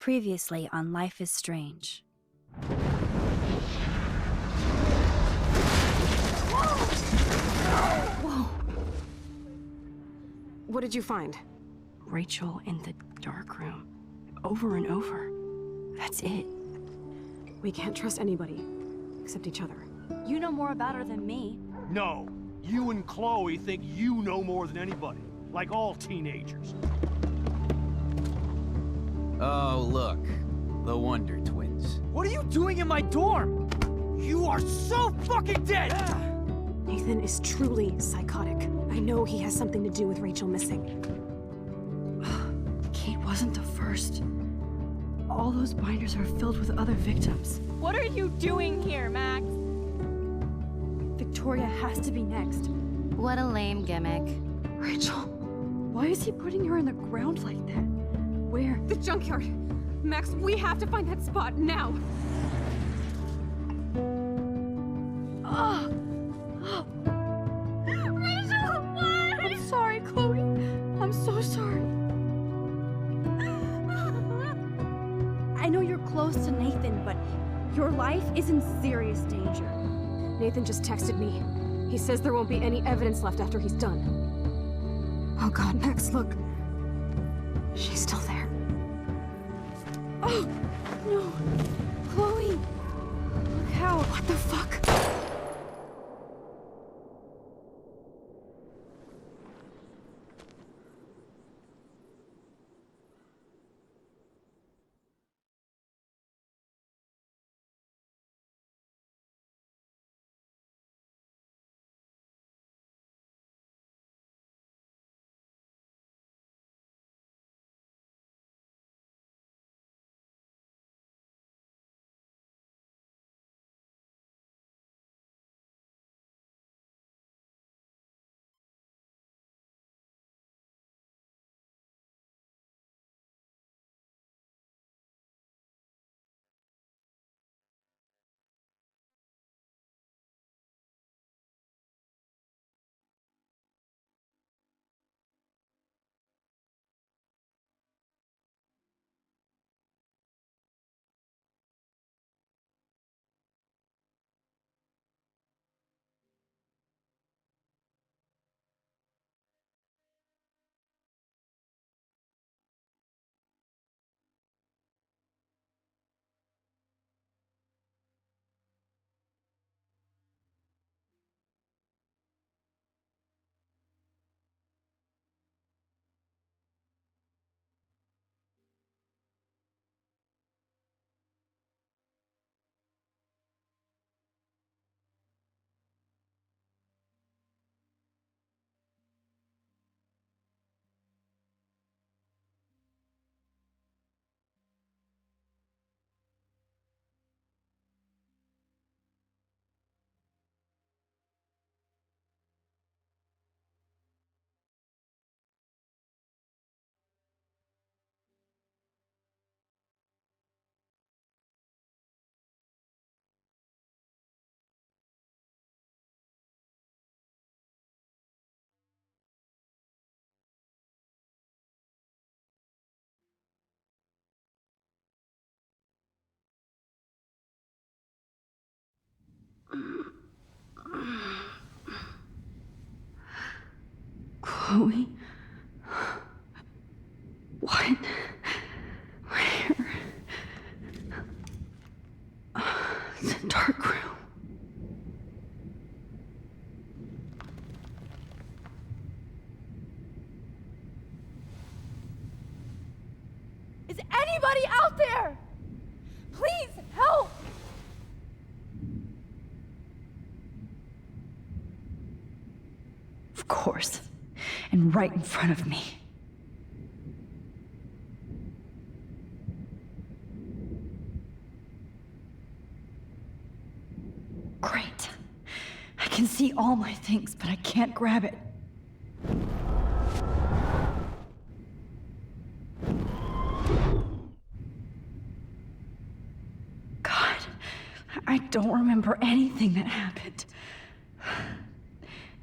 Previously on Life is Strange. Whoa! What did you find? Rachel in the dark room. Over and over. That's it. We can't trust anybody, except each other. You know more about her than me. No. You and Chloe think you know more than anybody. Like all teenagers. Oh, look. The Wonder Twins. What are you doing in my dorm? You are so fucking dead! Nathan is truly psychotic. I know he has something to do with Rachel missing. Kate wasn't the first. All those binders are filled with other victims. What are you doing here, Max? Victoria has to be next. What a lame gimmick. Rachel, why is he putting her in the ground like that? Where? The junkyard! Max, we have to find that spot now! Oh! Rachel, what? I'm sorry, Chloe. I'm so sorry. I know you're close to Nathan, but your life is in serious danger. Nathan just texted me. He says there won't be any evidence left after he's done. Oh god, Max, look. She's still there. Oh, no. Chloe. Look how. What the fuck? Chloe? What? Where? The dark room. Is anybody out there? Please help! Of course. And right in front of me. Great. I can see all my things, but I can't grab it. God, I don't remember anything that happened.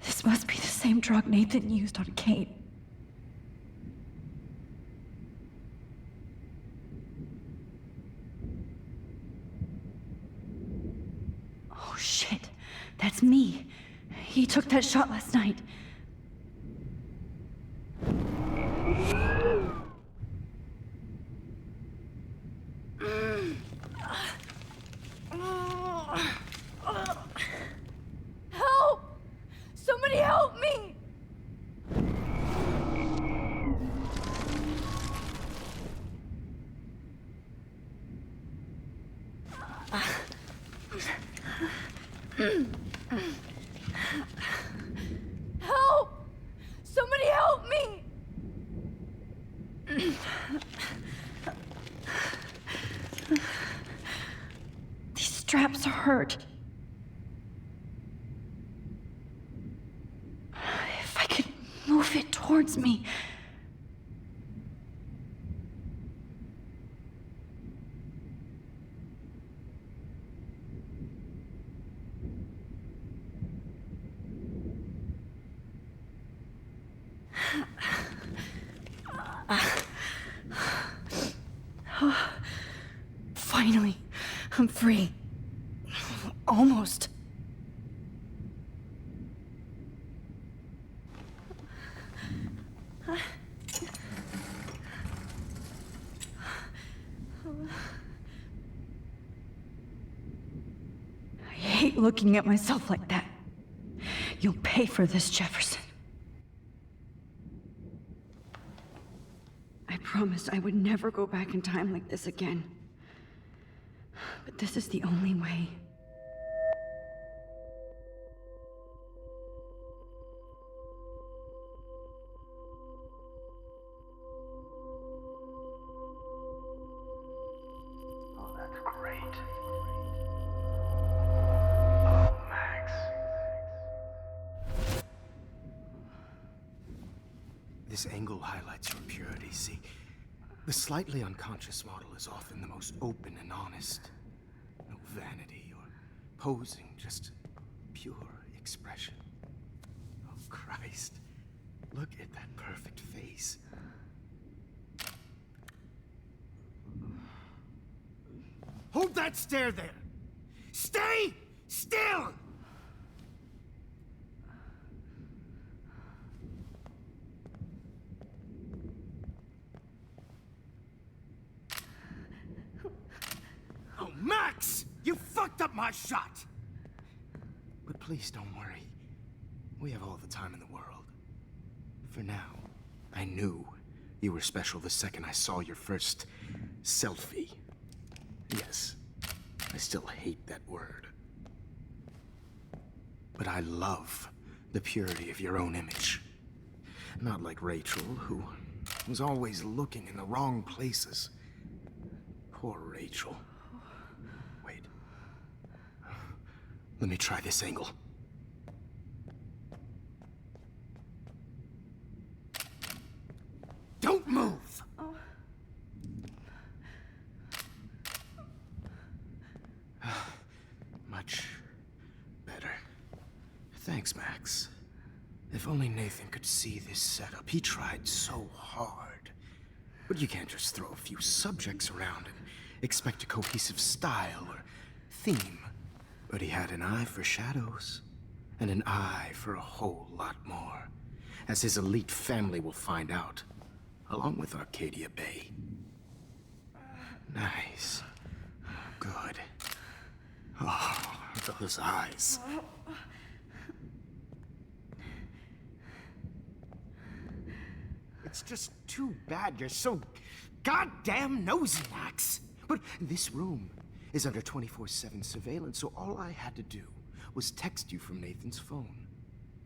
This must be the same drug Nathan used on Kate. shit. That's me. He took that shot last night. Help! Somebody help me! Help! Somebody help me! These straps hurt. If I could move it towards me. Finally, I'm free. Almost. I hate looking at myself like that. You'll pay for this, Jefferson. I promised I would never go back in time like this again. But this is the only way. Oh, that's great. Oh, Max. This angle highlights your purity, see? The slightly unconscious model is often the most open and honest. No vanity or posing, just pure expression. Oh, Christ. Look at that perfect face. Hold that stare there! Stay still! Oh, Max! You fucked up my shot! But please don't worry. We have all the time in the world. For now, I knew you were special the second I saw your first selfie. Yes, I still hate that word. But I love the purity of your own image. Not like Rachel, who was always looking in the wrong places. Poor Rachel. Wait. Let me try this angle. Don't move! Much better. Thanks, Max. If only Nathan could see this setup. He tried so hard. But you can't just throw a few subjects around and expect a cohesive style or theme. But he had an eye for shadows, and an eye for a whole lot more, as his elite family will find out, along with Arcadia Bay. Nice. Good. Oh, those eyes. It's just too bad you're so goddamn nosy, Max. But this room is under 24/7 surveillance, so all I had to do was text you from Nathan's phone.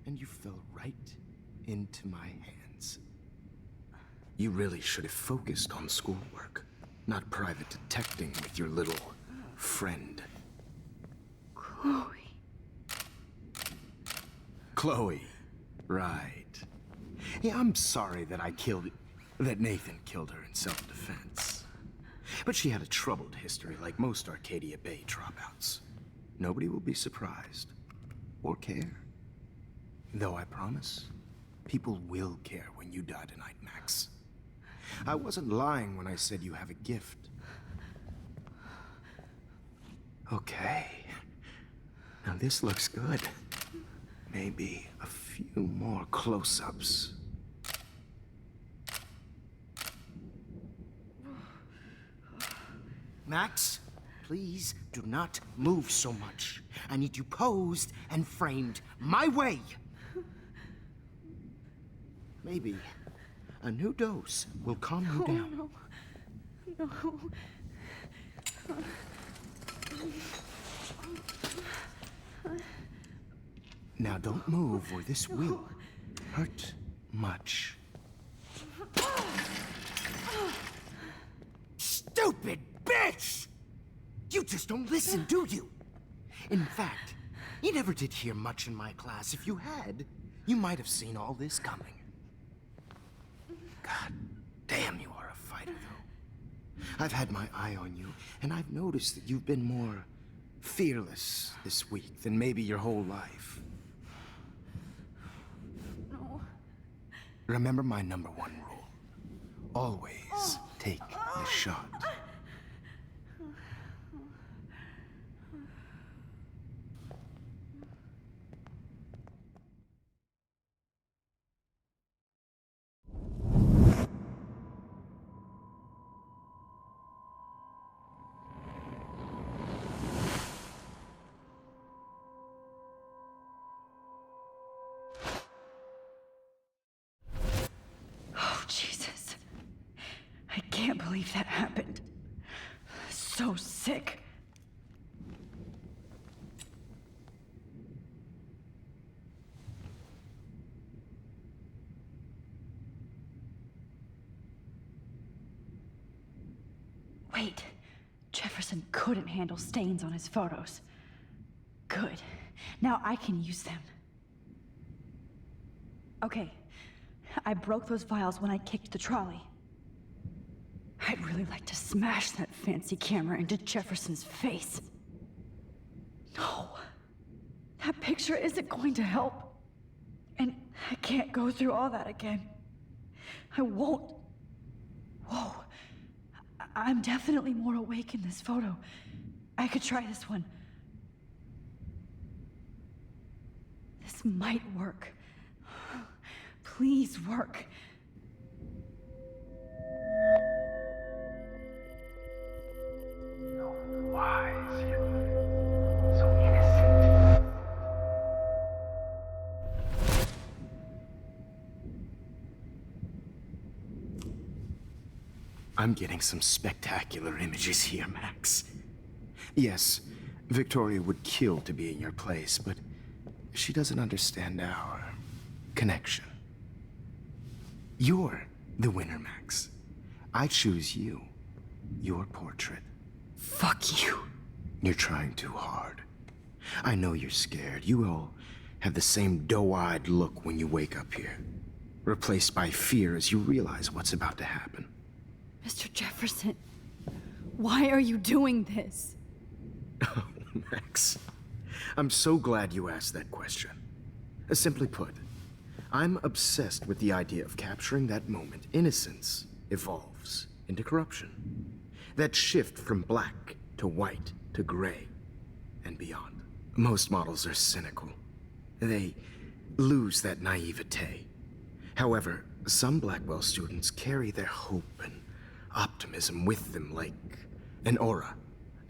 And you fell right into my hands. You really should have focused on schoolwork, not private detecting with your little friend. Chloe. Chloe. Right. Yeah, I'm sorry that that Nathan killed her in self-defense. But she had a troubled history like most Arcadia Bay dropouts. Nobody will be surprised. Or care. Though I promise, people will care when you die tonight, Max. I wasn't lying when I said you have a gift. Okay. Now this looks good. Maybe a few more close-ups. Max, please do not move so much. I need you posed and framed my way. Maybe a new dose will calm you down. Now don't move or this will hurt much. Stupid bitch! You just don't listen, do you? In fact, you never did hear much in my class. If you had, you might have seen all this coming. God damn, you are a fighter, though. I've had my eye on you, and I've noticed that you've been more fearless this week than maybe your whole life. No. Remember my #1 rule. Always take the shot. Oh, Jesus. I can't believe that happened. So sick. Wait. Jefferson couldn't handle stains on his photos. Good. Now I can use them. Okay. I broke those files when I kicked the trolley. I'd really like to smash that fancy camera into Jefferson's face. No. That picture isn't going to help. And I can't go through all that again. I won't. Whoa. I'm definitely more awake in this photo. I could try this one. This might work. Please work. So wise, yet so innocent. I'm getting some spectacular images here, Max. Yes, Victoria would kill to be in your place, but she doesn't understand our connection. You're the winner, Max. I choose you. Your portrait. Fuck you. You're trying too hard. I know you're scared. You all have the same doe-eyed look when you wake up here. Replaced by fear as you realize what's about to happen. Mr. Jefferson, why are you doing this? Oh, Max. I'm so glad you asked that question. Simply put, I'm obsessed with the idea of capturing that moment. Innocence evolves into corruption. That shift from black to white to gray and beyond. Most models are cynical. They lose that naivete. However, some Blackwell students carry their hope and optimism with them like an aura.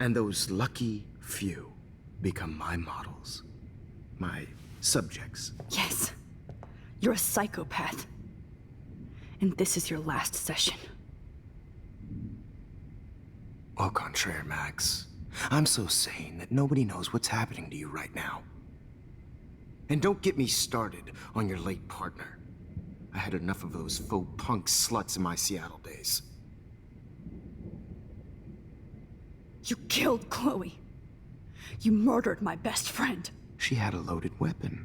And those lucky few become my models. My subjects. Yes. You're a psychopath. And this is your last session. Au contraire, Max. I'm so sane that nobody knows what's happening to you right now. And don't get me started on your late partner. I had enough of those faux punk sluts in my Seattle days. You killed Chloe. You murdered my best friend. She had a loaded weapon.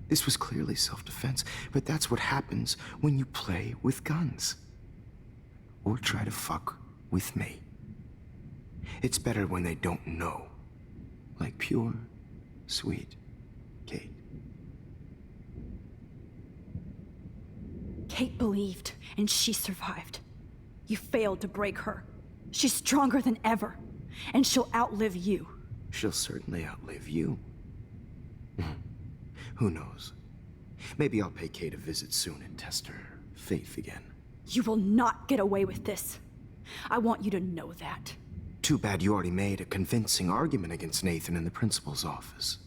This was clearly self-defense, but that's what happens when you play with guns. Or try to fuck with me. It's better when they don't know. Like pure, sweet Kate. Kate believed, and she survived. You failed to break her. She's stronger than ever, and she'll outlive you. She'll certainly outlive you. Who knows? Maybe I'll pay Kate a visit soon and test her faith again. You will not get away with this. I want you to know that. Too bad you already made a convincing argument against Nathan in the principal's office.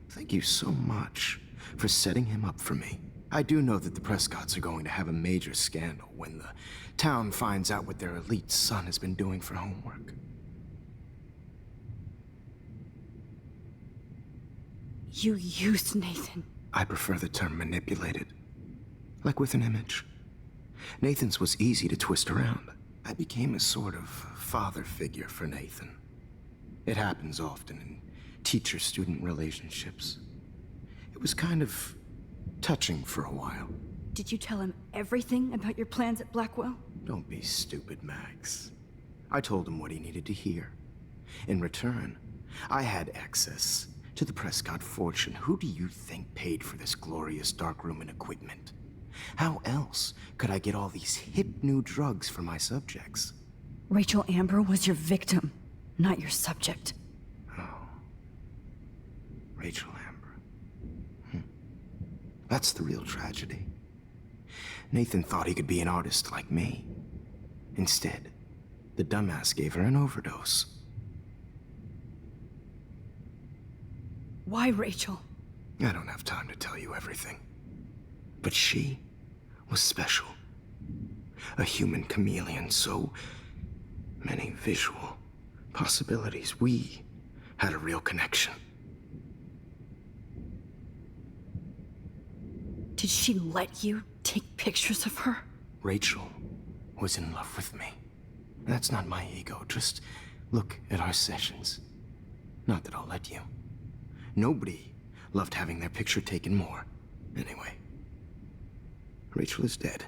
Thank you so much for setting him up for me. I do know that the Prescotts are going to have a major scandal when the town finds out what their elite son has been doing for homework. You used Nathan. I prefer the term manipulated. Like with an image. Nathan's was easy to twist around. I became a sort of father figure for Nathan. It happens often in teacher-student relationships. It was kind of touching for a while. Did you tell him everything about your plans at Blackwell? Don't be stupid, Max. I told him what he needed to hear. In return, I had access to the Prescott fortune. Who do you think paid for this glorious darkroom and equipment? How else could I get all these hip new drugs for my subjects? Rachel Amber was your victim, not your subject. Rachel Amber. That's the real tragedy. Nathan thought he could be an artist like me. Instead, the dumbass gave her an overdose. Why Rachel? I don't have time to tell you everything. But she was special. A human chameleon, so many visual possibilities. We had a real connection. Did she let you take pictures of her? Rachel was in love with me. That's not my ego. Just look at our sessions. Not that I'll let you. Nobody loved having their picture taken more. Anyway, Rachel is dead.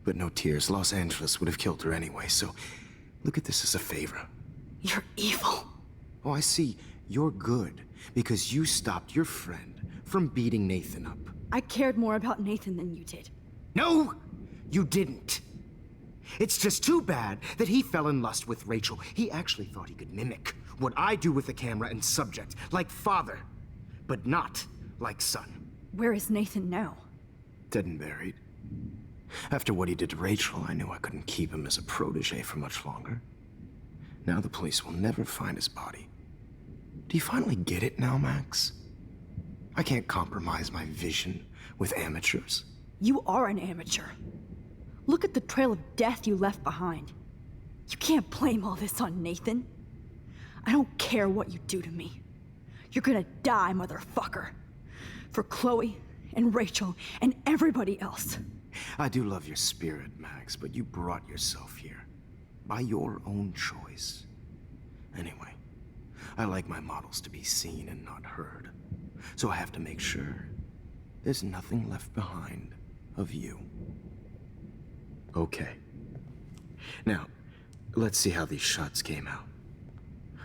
But no tears. Los Angeles would have killed her anyway, so look at this as a favor. You're evil. Oh, I see. You're good because you stopped your friend from beating Nathan up. I cared more about Nathan than you did. No, you didn't. It's just too bad that he fell in lust with Rachel. He actually thought he could mimic what I do with the camera and subject, like father, but not like son. Where is Nathan now? Dead and buried. After what he did to Rachel, I knew I couldn't keep him as a protege for much longer. Now the police will never find his body. Do you finally get it now, Max? I can't compromise my vision with amateurs. You are an amateur. Look at the trail of death you left behind. You can't blame all this on Nathan. I don't care what you do to me. You're gonna die, motherfucker. For Chloe and Rachel and everybody else. I do love your spirit, Max, but you brought yourself here. By your own choice. Anyway, I like my models to be seen and not heard. So I have to make sure there's nothing left behind of you. Okay. Now, let's see how these shots came out.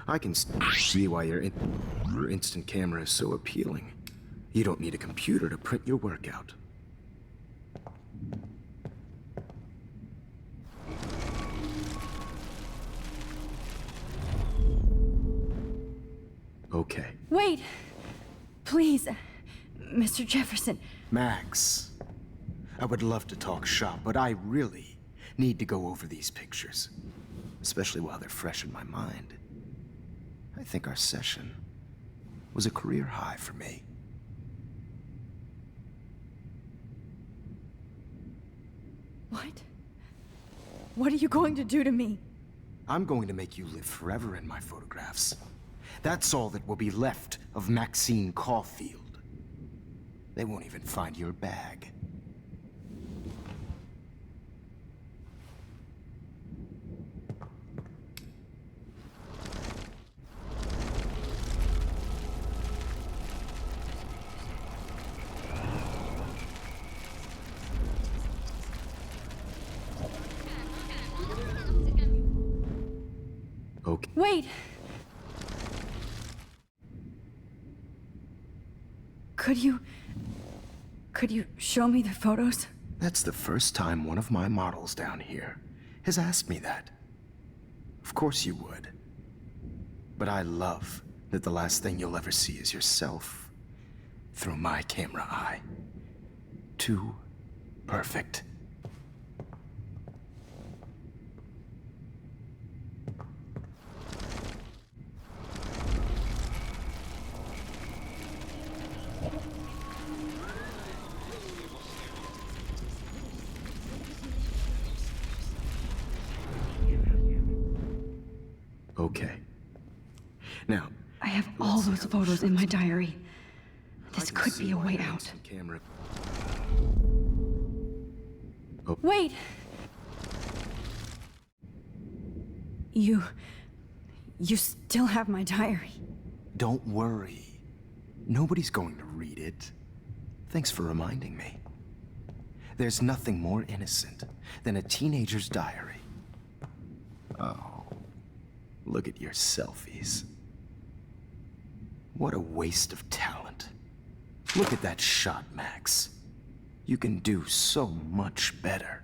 I can see why your instant camera is so appealing. You don't need a computer to print your work out. Okay. Wait! Please, Mr. Jefferson. Max, I would love to talk shop, but I really need to go over these pictures. Especially while they're fresh in my mind. I think our session was a career high for me. What? What are you going to do to me? I'm going to make you live forever in my photographs. That's all that will be left of Maxine Caulfield. They won't even find your bag. Okay. Wait! Could you show me the photos? That's the first time one of my models down here has asked me that. Of course you would. But I love that the last thing you'll ever see is yourself through my camera eye. Too perfect. Okay. Now, I have all those photos in my diary. This could be a way out. Camera. Wait! You still have my diary. Don't worry. Nobody's going to read it. Thanks for reminding me. There's nothing more innocent than a teenager's diary. Oh, look at your selfies. What a waste of talent. Look at that shot, Max. You can do so much better.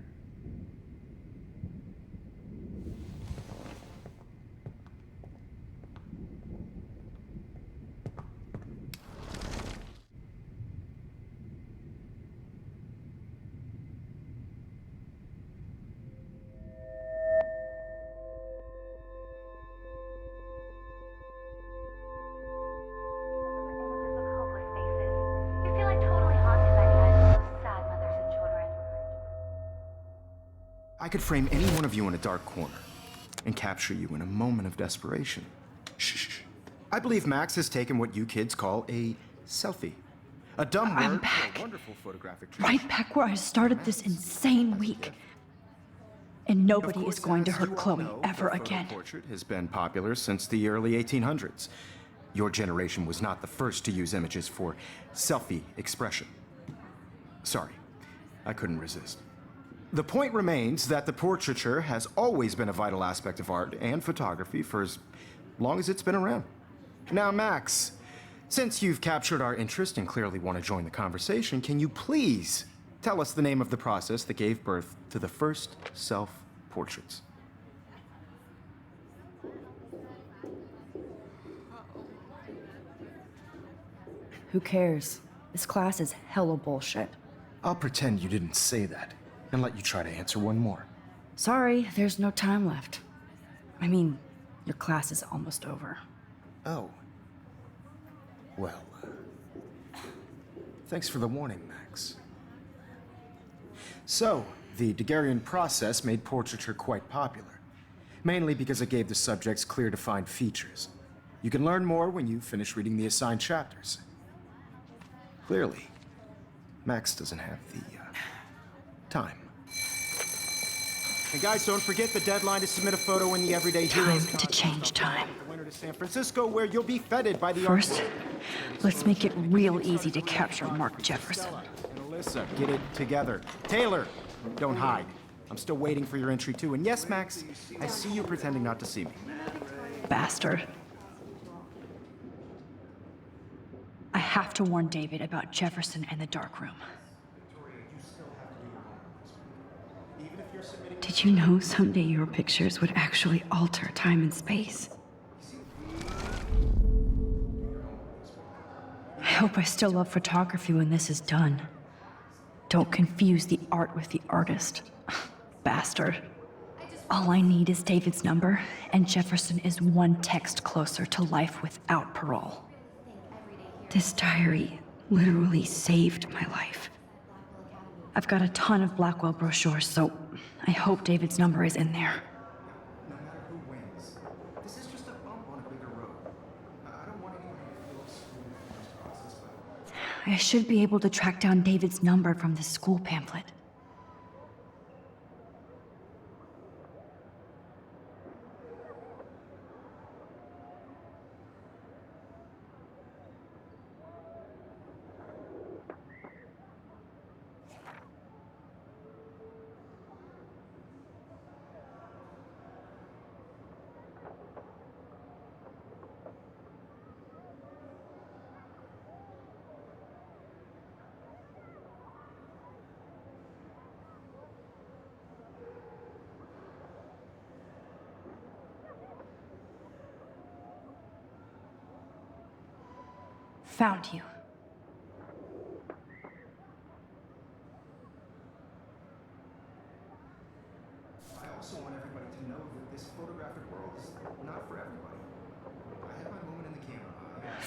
I could frame any one of you in a dark corner and capture you in a moment of desperation. Shh. I believe Max has taken what you kids call a selfie. A dumb I'm word for back. a wonderful photographic Right back where I started this insane week. And Of nobody course, is going to as hurt you all Chloe know, ever the photo again. Portrait has been popular since the early 1800s. Your generation was not the first to use images for selfie expression. Sorry, I couldn't resist. The point remains that the portraiture has always been a vital aspect of art and photography for as long as it's been around. Now, Max, since you've captured our interest and clearly want to join the conversation, can you please tell us the name of the process that gave birth to the first self-portraits? Who cares? This class is hella bullshit. I'll pretend you didn't say that and let you try to answer one more. Sorry, there's no time left. I mean, your class is almost over. Oh. Well, thanks for the warning, Max. So, the Daguerrean process made portraiture quite popular, mainly because it gave the subjects clear defined features. You can learn more when you finish reading the assigned chapters. Clearly, Max doesn't have the, time. And guys, don't forget the deadline to submit a photo in the Everyday Heroes Time to change time. the winter to San Francisco, where you'll be feted by the First, let's make it real easy to capture Mark Jefferson. And Alyssa, get it together. Taylor, don't hide. I'm still waiting for your entry too. And yes, Max, I see you pretending not to see me. Bastard. I have to warn David about Jefferson and the dark room. Did you know someday your pictures would actually alter time and space? I hope I still love photography when this is done. Don't confuse the art with the artist. Bastard. All I need is David's number, and Jefferson is one text closer to life without parole. This diary literally saved my life. I've got a ton of Blackwell brochures, so I hope David's number is in there. No matter who wins, this is just a bump on a bigger road. I don't want anyone to feel screwed in this process, but I should be able to track down David's number from the school pamphlet. Found you.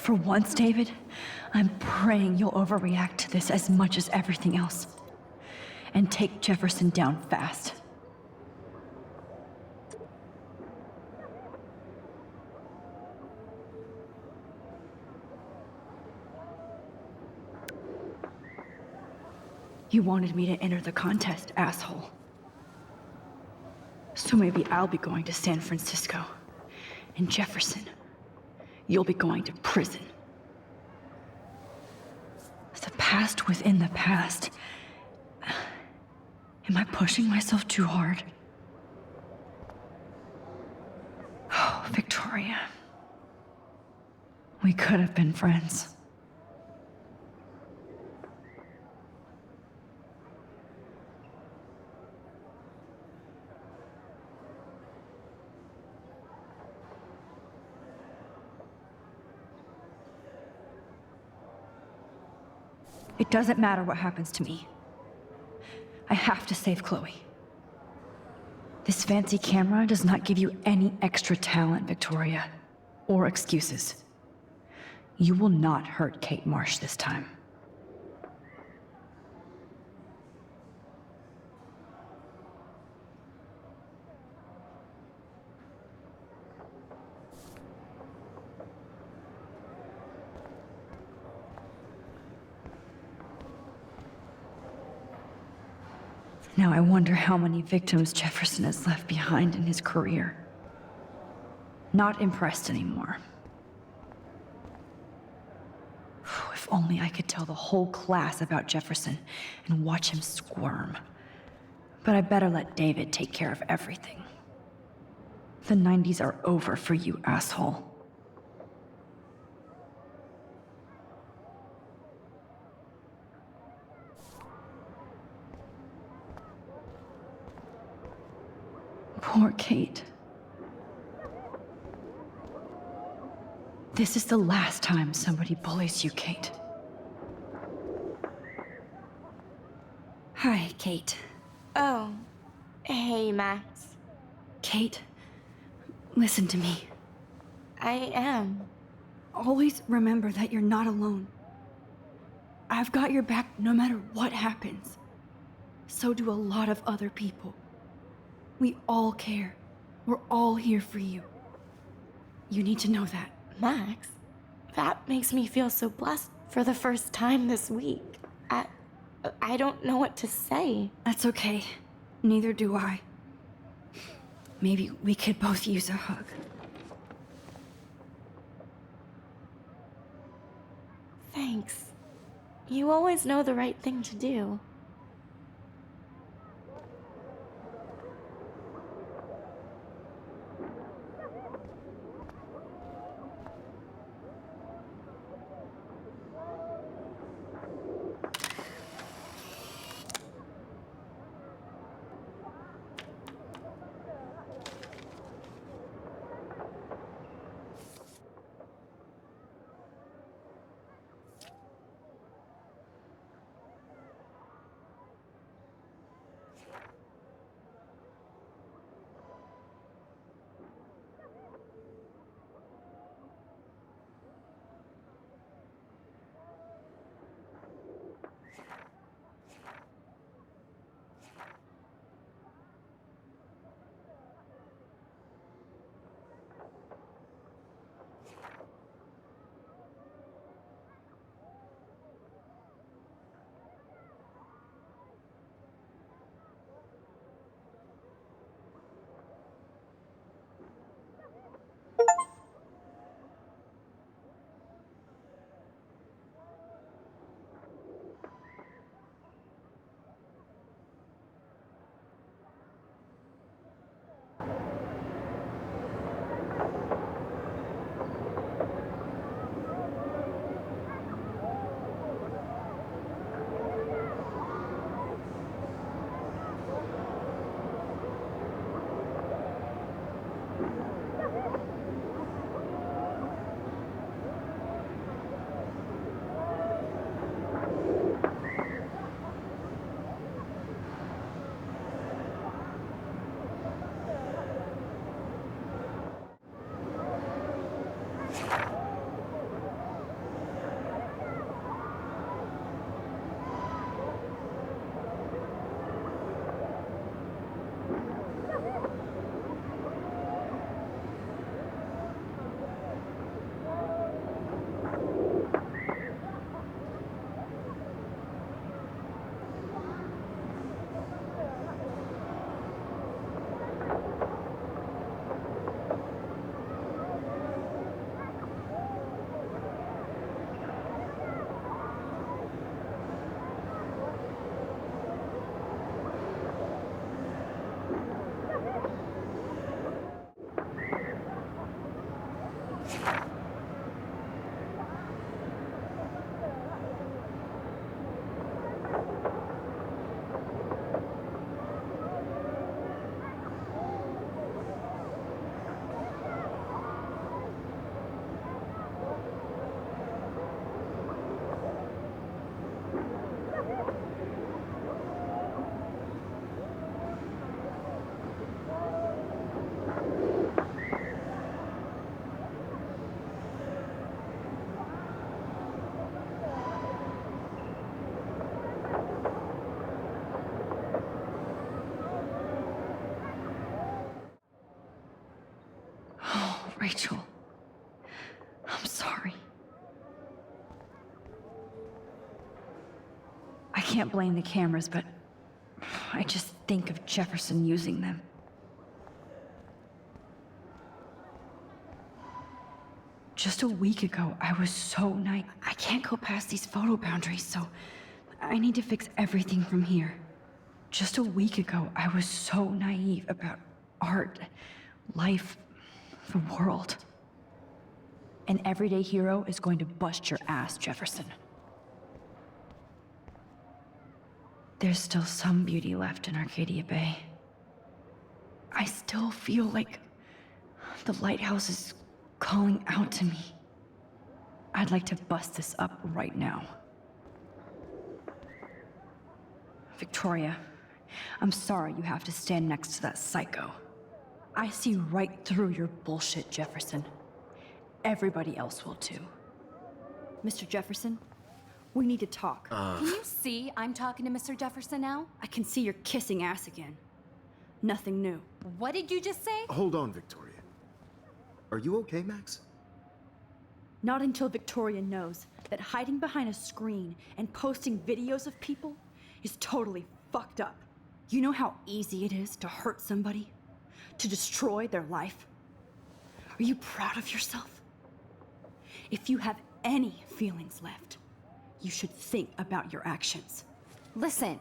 For once, David, I'm praying you'll overreact to this as much as everything else. And take Jefferson down fast. You wanted me to enter the contest, asshole. So maybe I'll be going to San Francisco. And Jefferson, you'll be going to prison. The past within the past. Am I pushing myself too hard? Oh, Victoria. We could have been friends. It doesn't matter what happens to me. I have to save Chloe. This fancy camera does not give you any extra talent, Victoria, or excuses. You will not hurt Kate Marsh this time. Now I wonder how many victims Jefferson has left behind in his career. Not impressed anymore. If only I could tell the whole class about Jefferson and watch him squirm. But I better let David take care of everything. The 90s are over for you, asshole. Poor Kate. This is the last time somebody bullies you, Kate. Hi, Kate. Oh. Hey, Max. Kate, listen to me. I am. Always remember that you're not alone. I've got your back no matter what happens. So do a lot of other people. We all care. We're all here for you. You need to know that. Max, that makes me feel so blessed for the first time this week. I don't know what to say. That's okay. Neither do I. Maybe we could both use a hug. Thanks. You always know the right thing to do. Rachel, I'm sorry. I can't blame the cameras, but I just think of Jefferson using them. Just a week ago, I was so naive. I can't go past these photo boundaries, so I need to fix everything from here. Just a week ago, I was so naive about art, life, the world. An everyday hero is going to bust your ass, Jefferson. There's still some beauty left in Arcadia Bay. I still feel like the lighthouse is calling out to me. I'd like to bust this up right now. Victoria, I'm sorry you have to stand next to that psycho. I see right through your bullshit, Jefferson. Everybody else will too. Mr. Jefferson, we need to talk. Can you see I'm talking to Mr. Jefferson now? I can see you're kissing ass again. Nothing new. What did you just say? Hold on, Victoria. Are you okay, Max? Not until Victoria knows that hiding behind a screen and posting videos of people is totally fucked up. You know how easy it is to hurt somebody? To destroy their life? Are you proud of yourself? If you have any feelings left, you should think about your actions. Listen,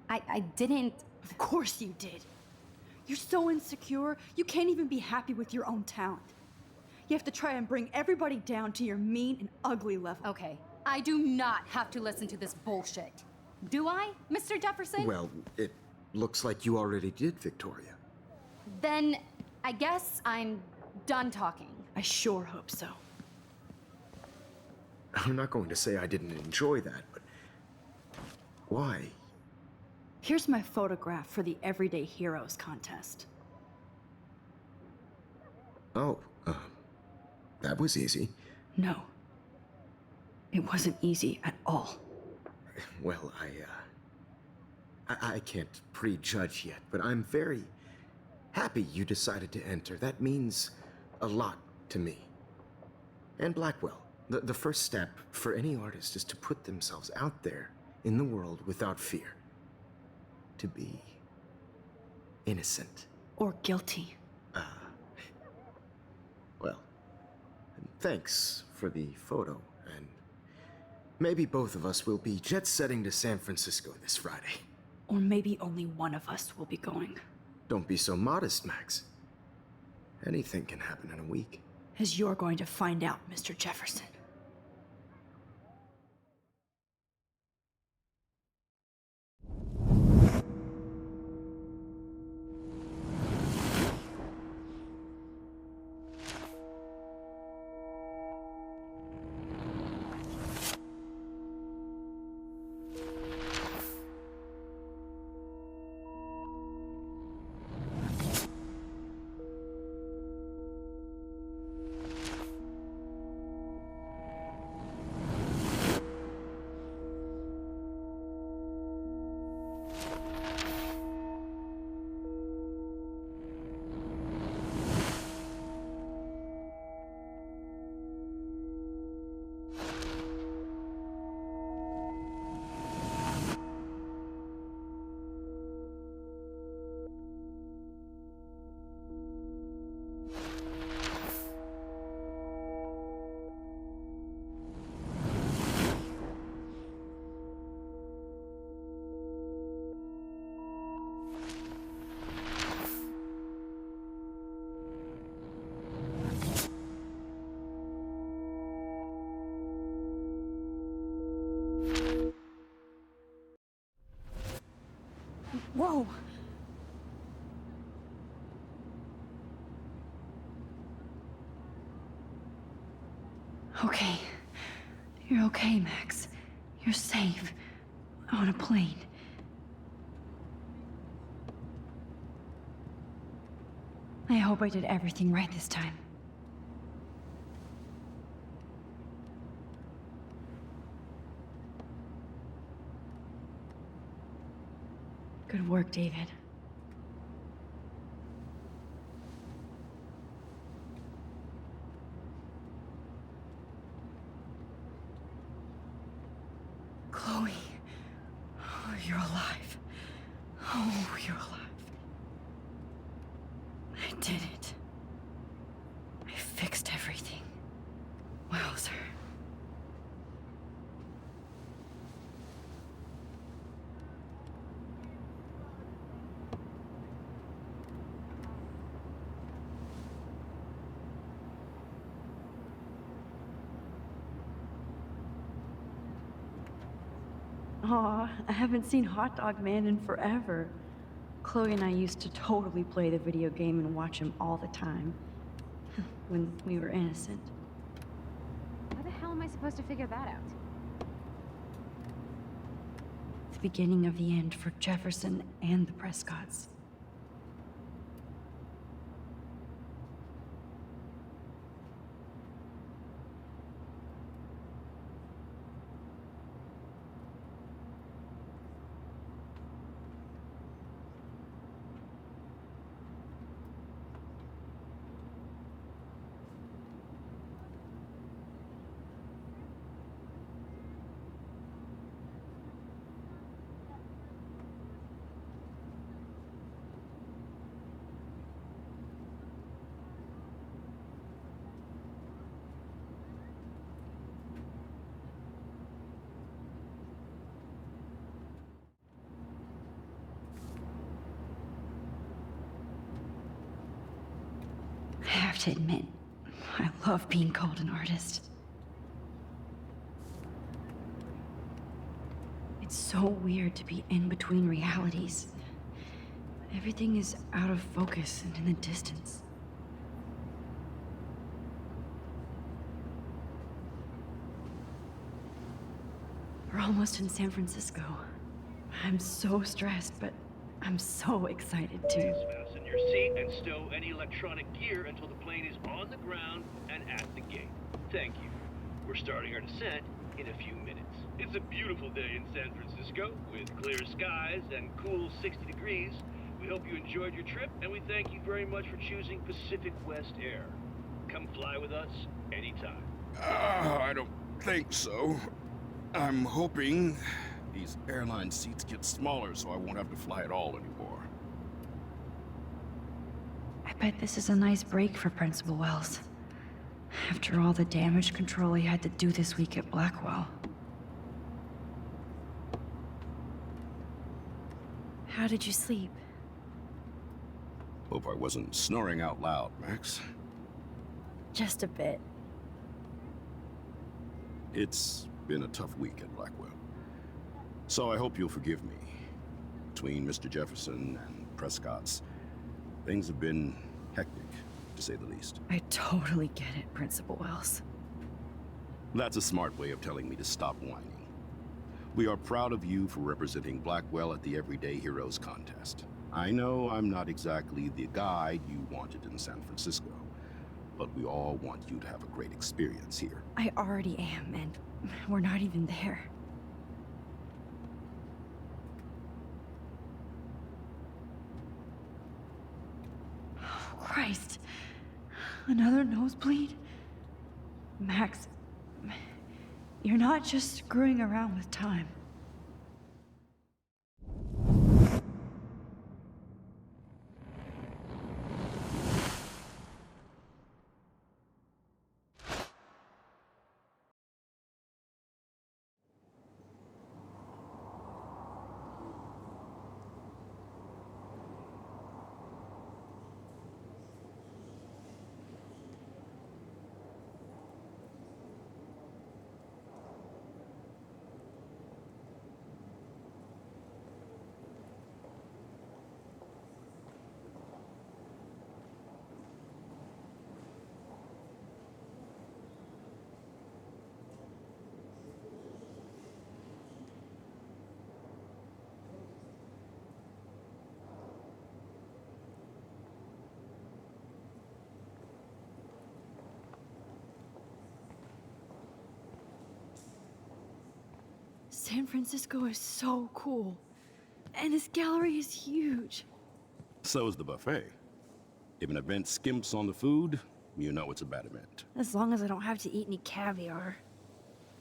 I didn't... Of course you did. You're so insecure, you can't even be happy with your own talent. You have to try and bring everybody down to your mean and ugly level. Okay, I do not have to listen to this bullshit. Do I, Mr. Jefferson? Well, it looks like you already did, Victoria. Then I guess I'm done talking. I sure hope so. I'm not going to say I didn't enjoy that, but why? Here's my photograph for the Everyday Heroes contest. Oh, that was easy. No. It wasn't easy at all. Well, I can't prejudge yet, but I'm very happy you decided to enter. That means a lot to me. And Blackwell. The first step for any artist is to put themselves out there in the world without fear. To be innocent. Or guilty. Well, thanks for the photo, and maybe both of us will be jet-setting to San Francisco this Friday. Or maybe only one of us will be going. Don't be so modest, Max. Anything can happen in a week. As you're going to find out, Mr. Jefferson. Whoa! Okay. You're okay, Max. You're safe. On a plane. I hope I did everything right this time. Good work, David. Chloe. Oh, you're alive. Oh, you're alive. I did it. I fixed everything. Wowzer. Aw, I haven't seen Hot Dog Man in forever. Chloe and I used to totally play the video game and watch him all the time. When we were innocent. How the hell am I supposed to figure that out? The beginning of the end for Jefferson and the Prescotts. I have to admit, I love being called an artist. It's so weird to be in between realities. Everything is out of focus and in the distance. We're almost in San Francisco. I'm so stressed, but I'm so excited too. Fasten your seat and stow any electronic gear until the plane is on the ground and at the gate. Thank you. We're starting our descent in a few minutes. It's a beautiful day in San Francisco with clear skies and cool 60 degrees. We hope you enjoyed your trip, and we thank you very much for choosing Pacific West Air. Come fly with us anytime. I don't think so. I'm hoping these airline seats get smaller so I won't have to fly at all anymore. I bet this is a nice break for Principal Wells. After all the damage control he had to do this week at Blackwell. How did you sleep? Hope I wasn't snoring out loud, Max. Just a bit. It's been a tough week at Blackwell. So I hope you'll forgive me. Between Mr. Jefferson and Prescott's, things have been hectic, to say the least. I totally get it, Principal Wells. That's a smart way of telling me to stop whining. We are proud of you for representing Blackwell at the Everyday Heroes contest. I know I'm not exactly the guide you wanted in San Francisco, but we all want you to have a great experience here. I already am, and we're not even there. Oh, Christ. Another nosebleed? Max, you're not just screwing around with time. San Francisco is so cool. And this gallery is huge. So is the buffet. If an event skimps on the food, you know it's a bad event. As long as I don't have to eat any caviar.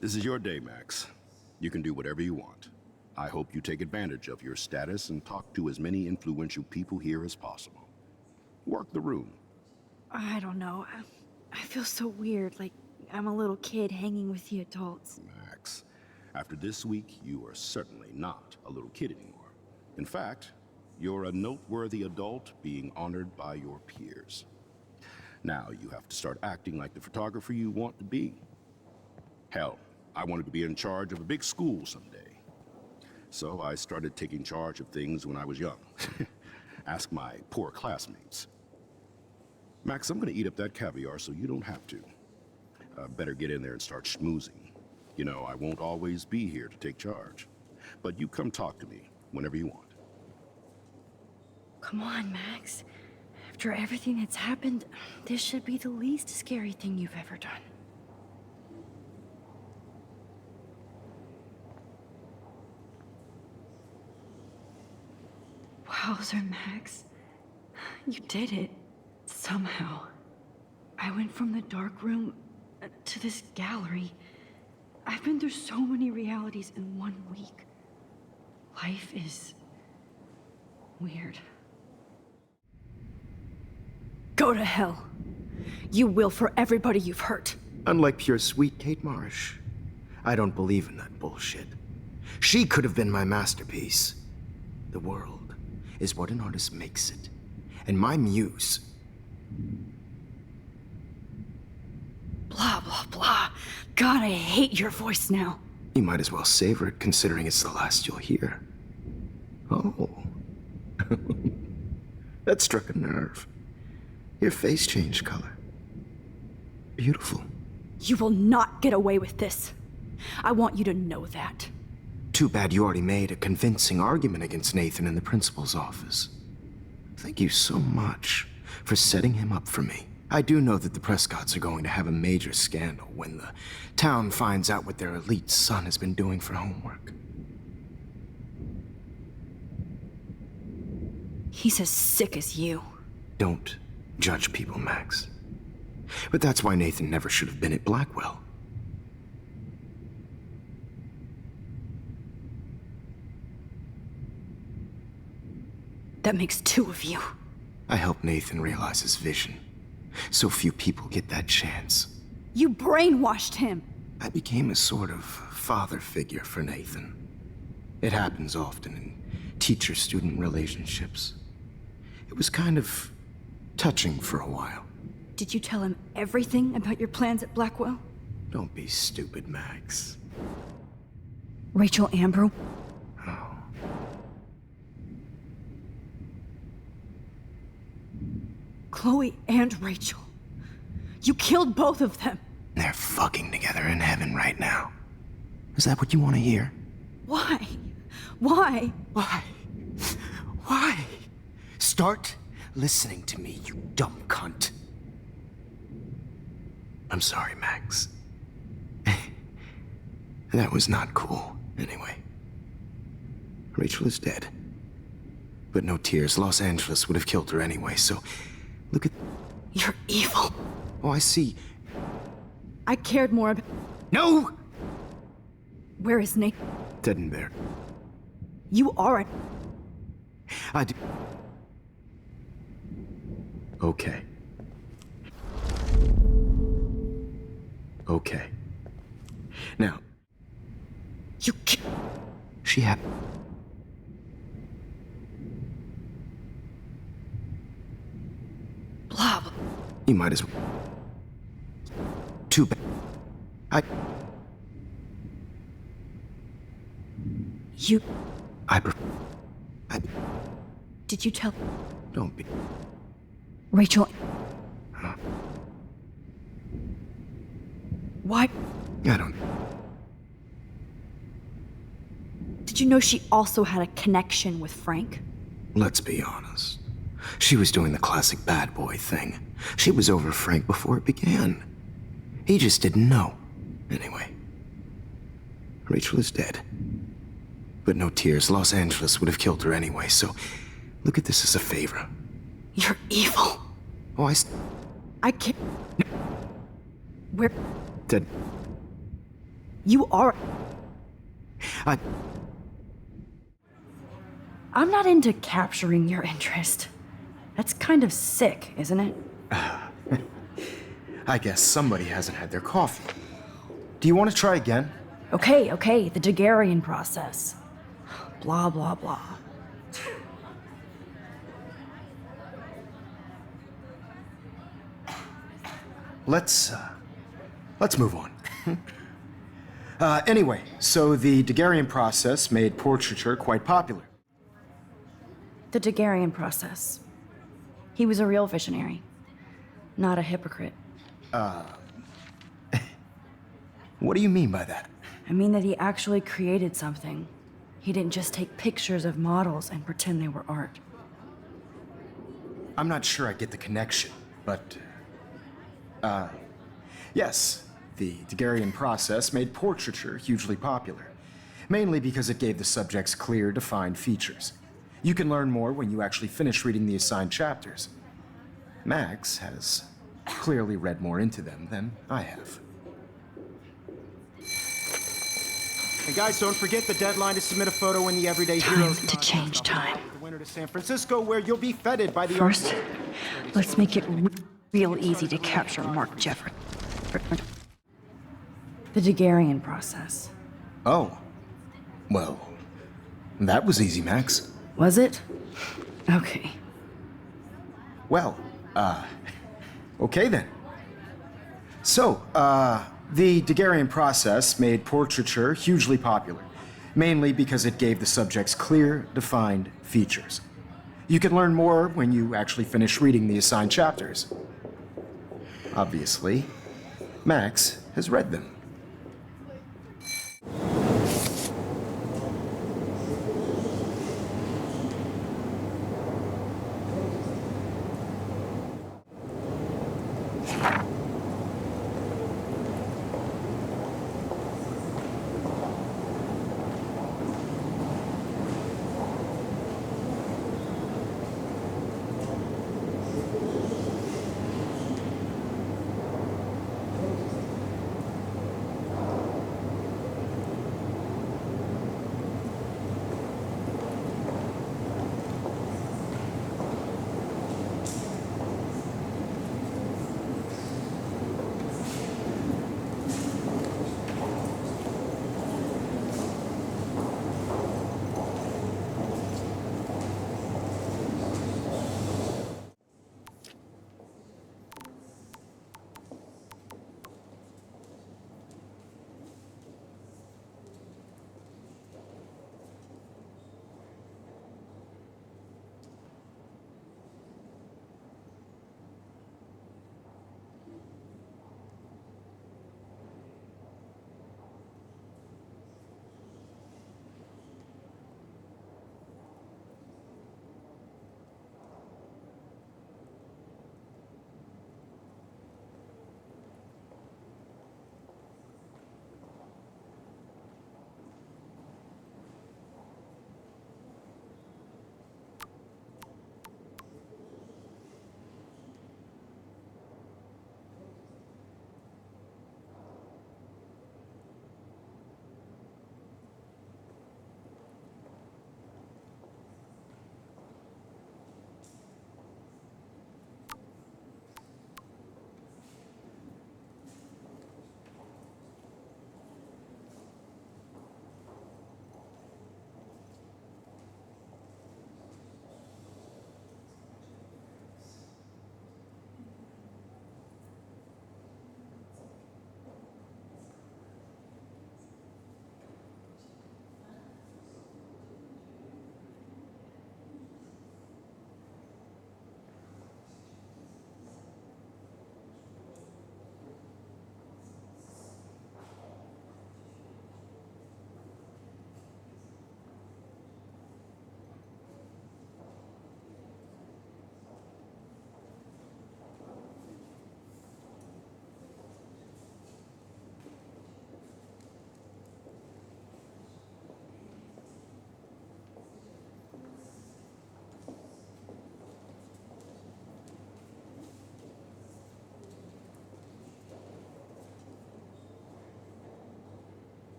This is your day, Max. You can do whatever you want. I hope you take advantage of your status and talk to as many influential people here as possible. Work the room. I don't know. I feel so weird, like I'm a little kid hanging with the adults. Max, after this week, you are certainly not a little kid anymore. In fact, you're a noteworthy adult being honored by your peers. Now you have to start acting like the photographer you want to be. Hell, I wanted to be in charge of a big school someday. So I started taking charge of things when I was young. Ask my poor classmates. Max, I'm gonna eat up that caviar so you don't have to. Better get in there and start schmoozing. You know, I won't always be here to take charge. But you come talk to me whenever you want. Come on, Max. After everything that's happened, this should be the least scary thing you've ever done. Wowzer, Max. You did it. Somehow. I went from the dark room to this gallery. I've been through so many realities in 1 week. Life is weird. Go to hell. You will for everybody you've hurt. Unlike pure sweet Kate Marsh, I don't believe in that bullshit. She could have been my masterpiece. The world is what an artist makes it. And my muse... Blah, blah, blah. God, I hate your voice now. You might as well savor it, considering it's the last you'll hear. Oh. That struck a nerve. Your face changed color. Beautiful. You will not get away with this. I want you to know that. Too bad you already made a convincing argument against Nathan in the principal's office. Thank you so much for setting him up for me. I do know that the Prescotts are going to have a major scandal when the town finds out what their elite son has been doing for homework. He's as sick as you. Don't judge people, Max. But that's why Nathan never should have been at Blackwell. That makes 2 of you. I helped Nathan realize his vision. So few people get that chance. You brainwashed him. I became a sort of father figure for Nathan. It happens often in teacher-student relationships. It was kind of touching for a while. Did you tell him everything about your plans at Blackwell? Don't be stupid, Max. Rachel Amber? Oh. Chloe and Rachel. You killed both of them. They're fucking together in heaven right now. Is that what you want to hear? Why? Why? Why? Why? Start listening to me, you dumb cunt. I'm sorry, Max. That was not cool, anyway. Rachel is dead. But no tears. Los Angeles would have killed her anyway, so... Look at... You're evil. Oh, I see. I cared more about... No! Where is Nate? Dead and buried. You are a... I do... Okay. Okay. Now... You She had... Blah. You might as well... Too bad. You... I... Did you tell... Don't be... Rachel... Huh? Why... I don't... Did you know she also had a connection with Frank? Let's be honest. She was doing the classic bad boy thing. She was over Frank before it began. He just didn't know. Anyway. Rachel is dead. But no tears. Los Angeles would have killed her anyway, so... Look at this as a favor. You're evil. Oh, I can't... Where... Dead. You are... I'm not into capturing your interest. That's kind of sick, isn't it? I guess somebody hasn't had their coffee. Do you want to try again? Okay, the Daguerrean process. Blah, blah, blah. Let's move on. Anyway, so the Daguerrean process made portraiture quite popular. The Daguerrean process. He was a real visionary, not a hypocrite. What do you mean by that? I mean that he actually created something. He didn't just take pictures of models and pretend they were art. I'm not sure I get the connection, but... yes, the Daguerrean process made portraiture hugely popular, mainly because it gave the subjects clear, defined features. You can learn more when you actually finish reading the assigned chapters. Max has clearly read more into them than I have. And guys, don't forget the deadline to submit a photo in the Everyday Heroes to change time. The winter to San Francisco, where you'll be feted by the... First, let's make it real easy to capture Mark Jeffrey. The Daguerrean process. Oh. Well, that was easy, Max. Was it? Okay. Well, okay then. So, the Daguerrean process made portraiture hugely popular, mainly because it gave the subjects clear, defined features. You can learn more when you actually finish reading the assigned chapters. Obviously, Max has read them.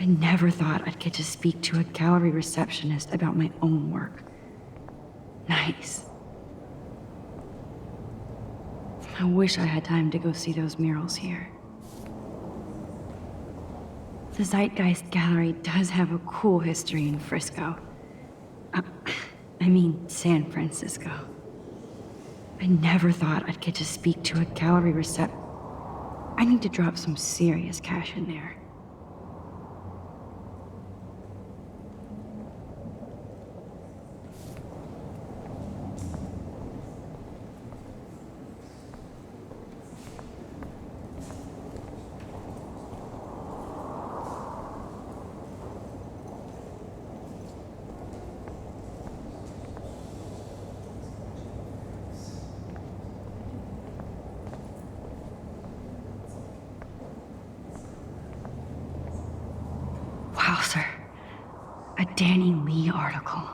I never thought I'd get to speak to a gallery receptionist about my own work. Nice. I wish I had time to go see those murals here. The Zeitgeist Gallery does have a cool history in Frisco. I mean, San Francisco. I never thought I'd get to speak to a gallery I need to drop some serious cash in there. Wowzer. A Danny Lee article.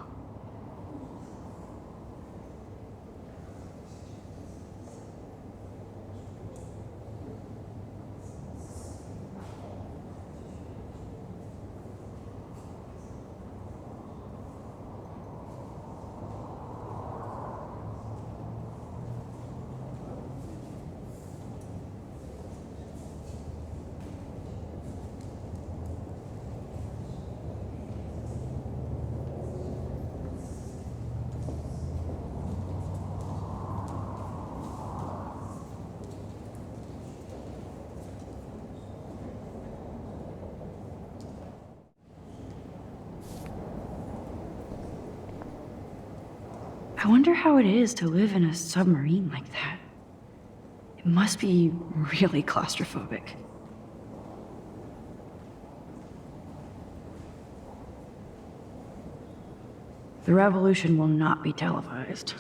I wonder how it is to live in a submarine like that. It must be really claustrophobic. The revolution will not be televised.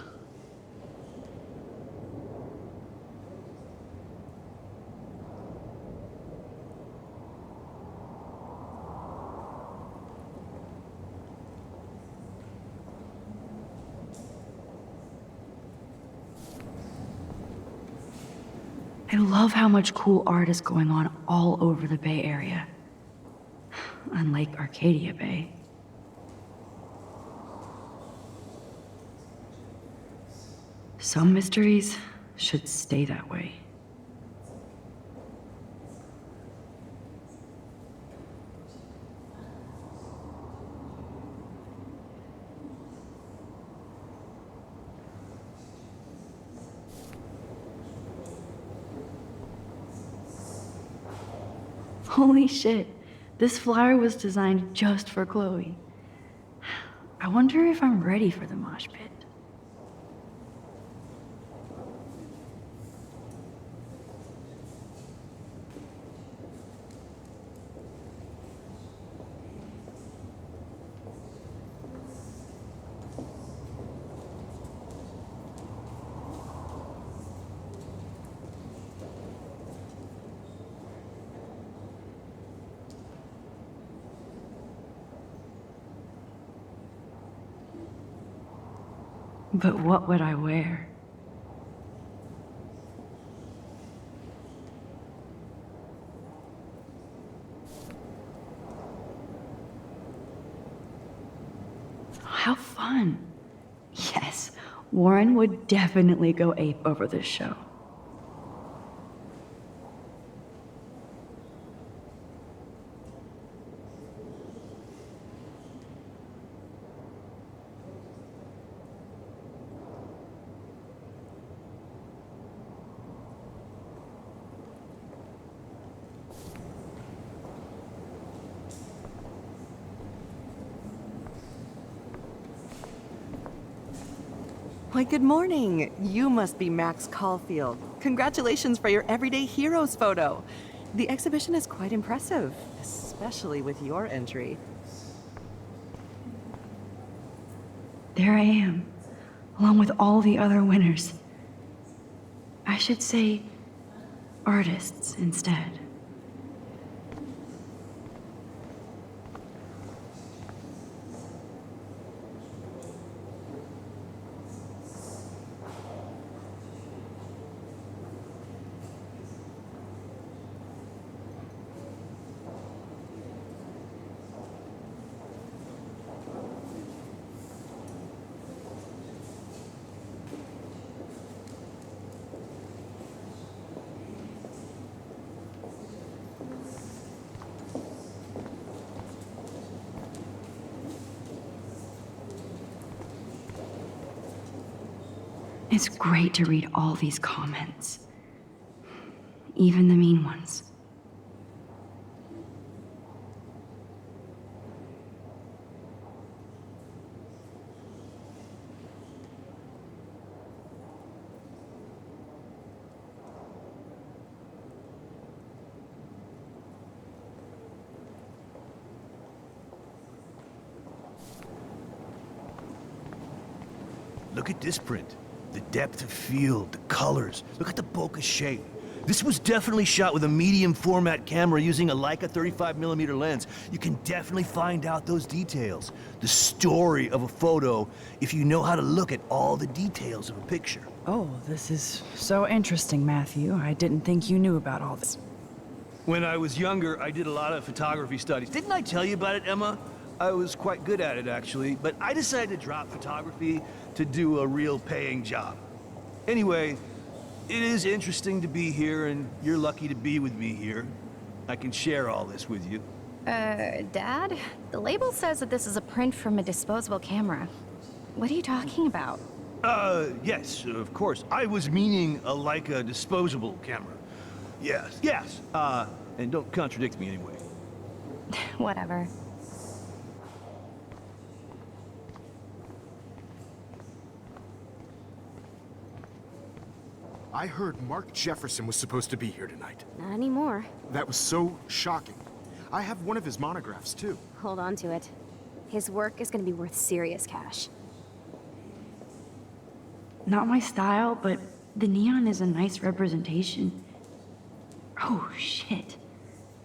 I love how much cool art is going on all over the Bay Area. Unlike Arcadia Bay. Some mysteries should stay that way. Holy shit, this flyer was designed just for Chloe. I wonder if I'm ready for the mosh pit. But what would I wear? How fun. Yes, Warren would definitely go ape over this show. Why, good morning. You must be Max Caulfield. Congratulations for your Everyday Heroes photo. The exhibition is quite impressive, especially with your entry. There I am, along with all the other winners. I should say artists instead. It's great to read all these comments. Even the mean ones. Look at this print. The depth of field, the colors. Look at the bokeh shape. This was definitely shot with a medium format camera using a Leica 35mm lens. You can definitely find out those details. The story of a photo if you know how to look at all the details of a picture. Oh, this is so interesting, Matthew. I didn't think you knew about all this. When I was younger, I did a lot of photography studies. Didn't I tell you about it, Emma? I was quite good at it, actually, but I decided to drop photography to do a real paying job. Anyway, it is interesting to be here, and you're lucky to be with me here. I can share all this with you. Dad? The label says that this is a print from a disposable camera. What are you talking about? Yes, of course. I was meaning a Leica disposable camera. Yes. And don't contradict me anyway. Whatever. I heard Mark Jefferson was supposed to be here tonight. Not anymore. That was so shocking. I have one of his monographs, too. Hold on to it. His work is gonna be worth serious cash. Not my style, but the neon is a nice representation. Oh, shit.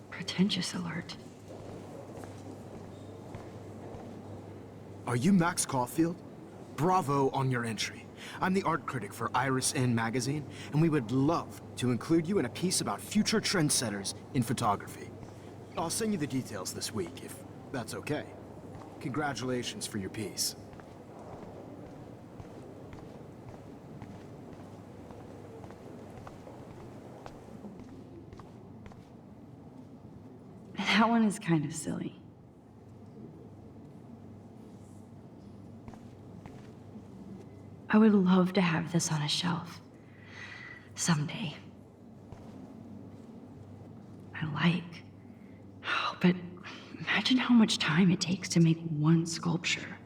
Pretentious alert. Are you Max Caulfield? Bravo on your entry. I'm the art critic for Iris N magazine, and we would love to include you in a piece about future trendsetters in photography. I'll send you the details this week, if that's okay. Congratulations for your piece. That one is kind of silly. I would love to have this on a shelf. Someday. I like. Oh, but imagine how much time it takes to make one sculpture.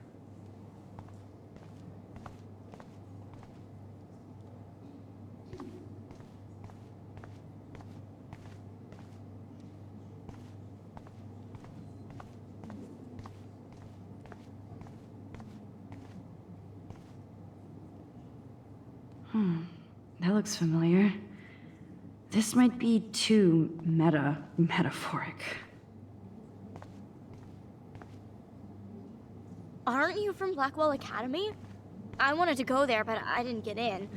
That looks familiar. This might be too metaphoric. Aren't you from Blackwell Academy? I wanted to go there, but I didn't get in.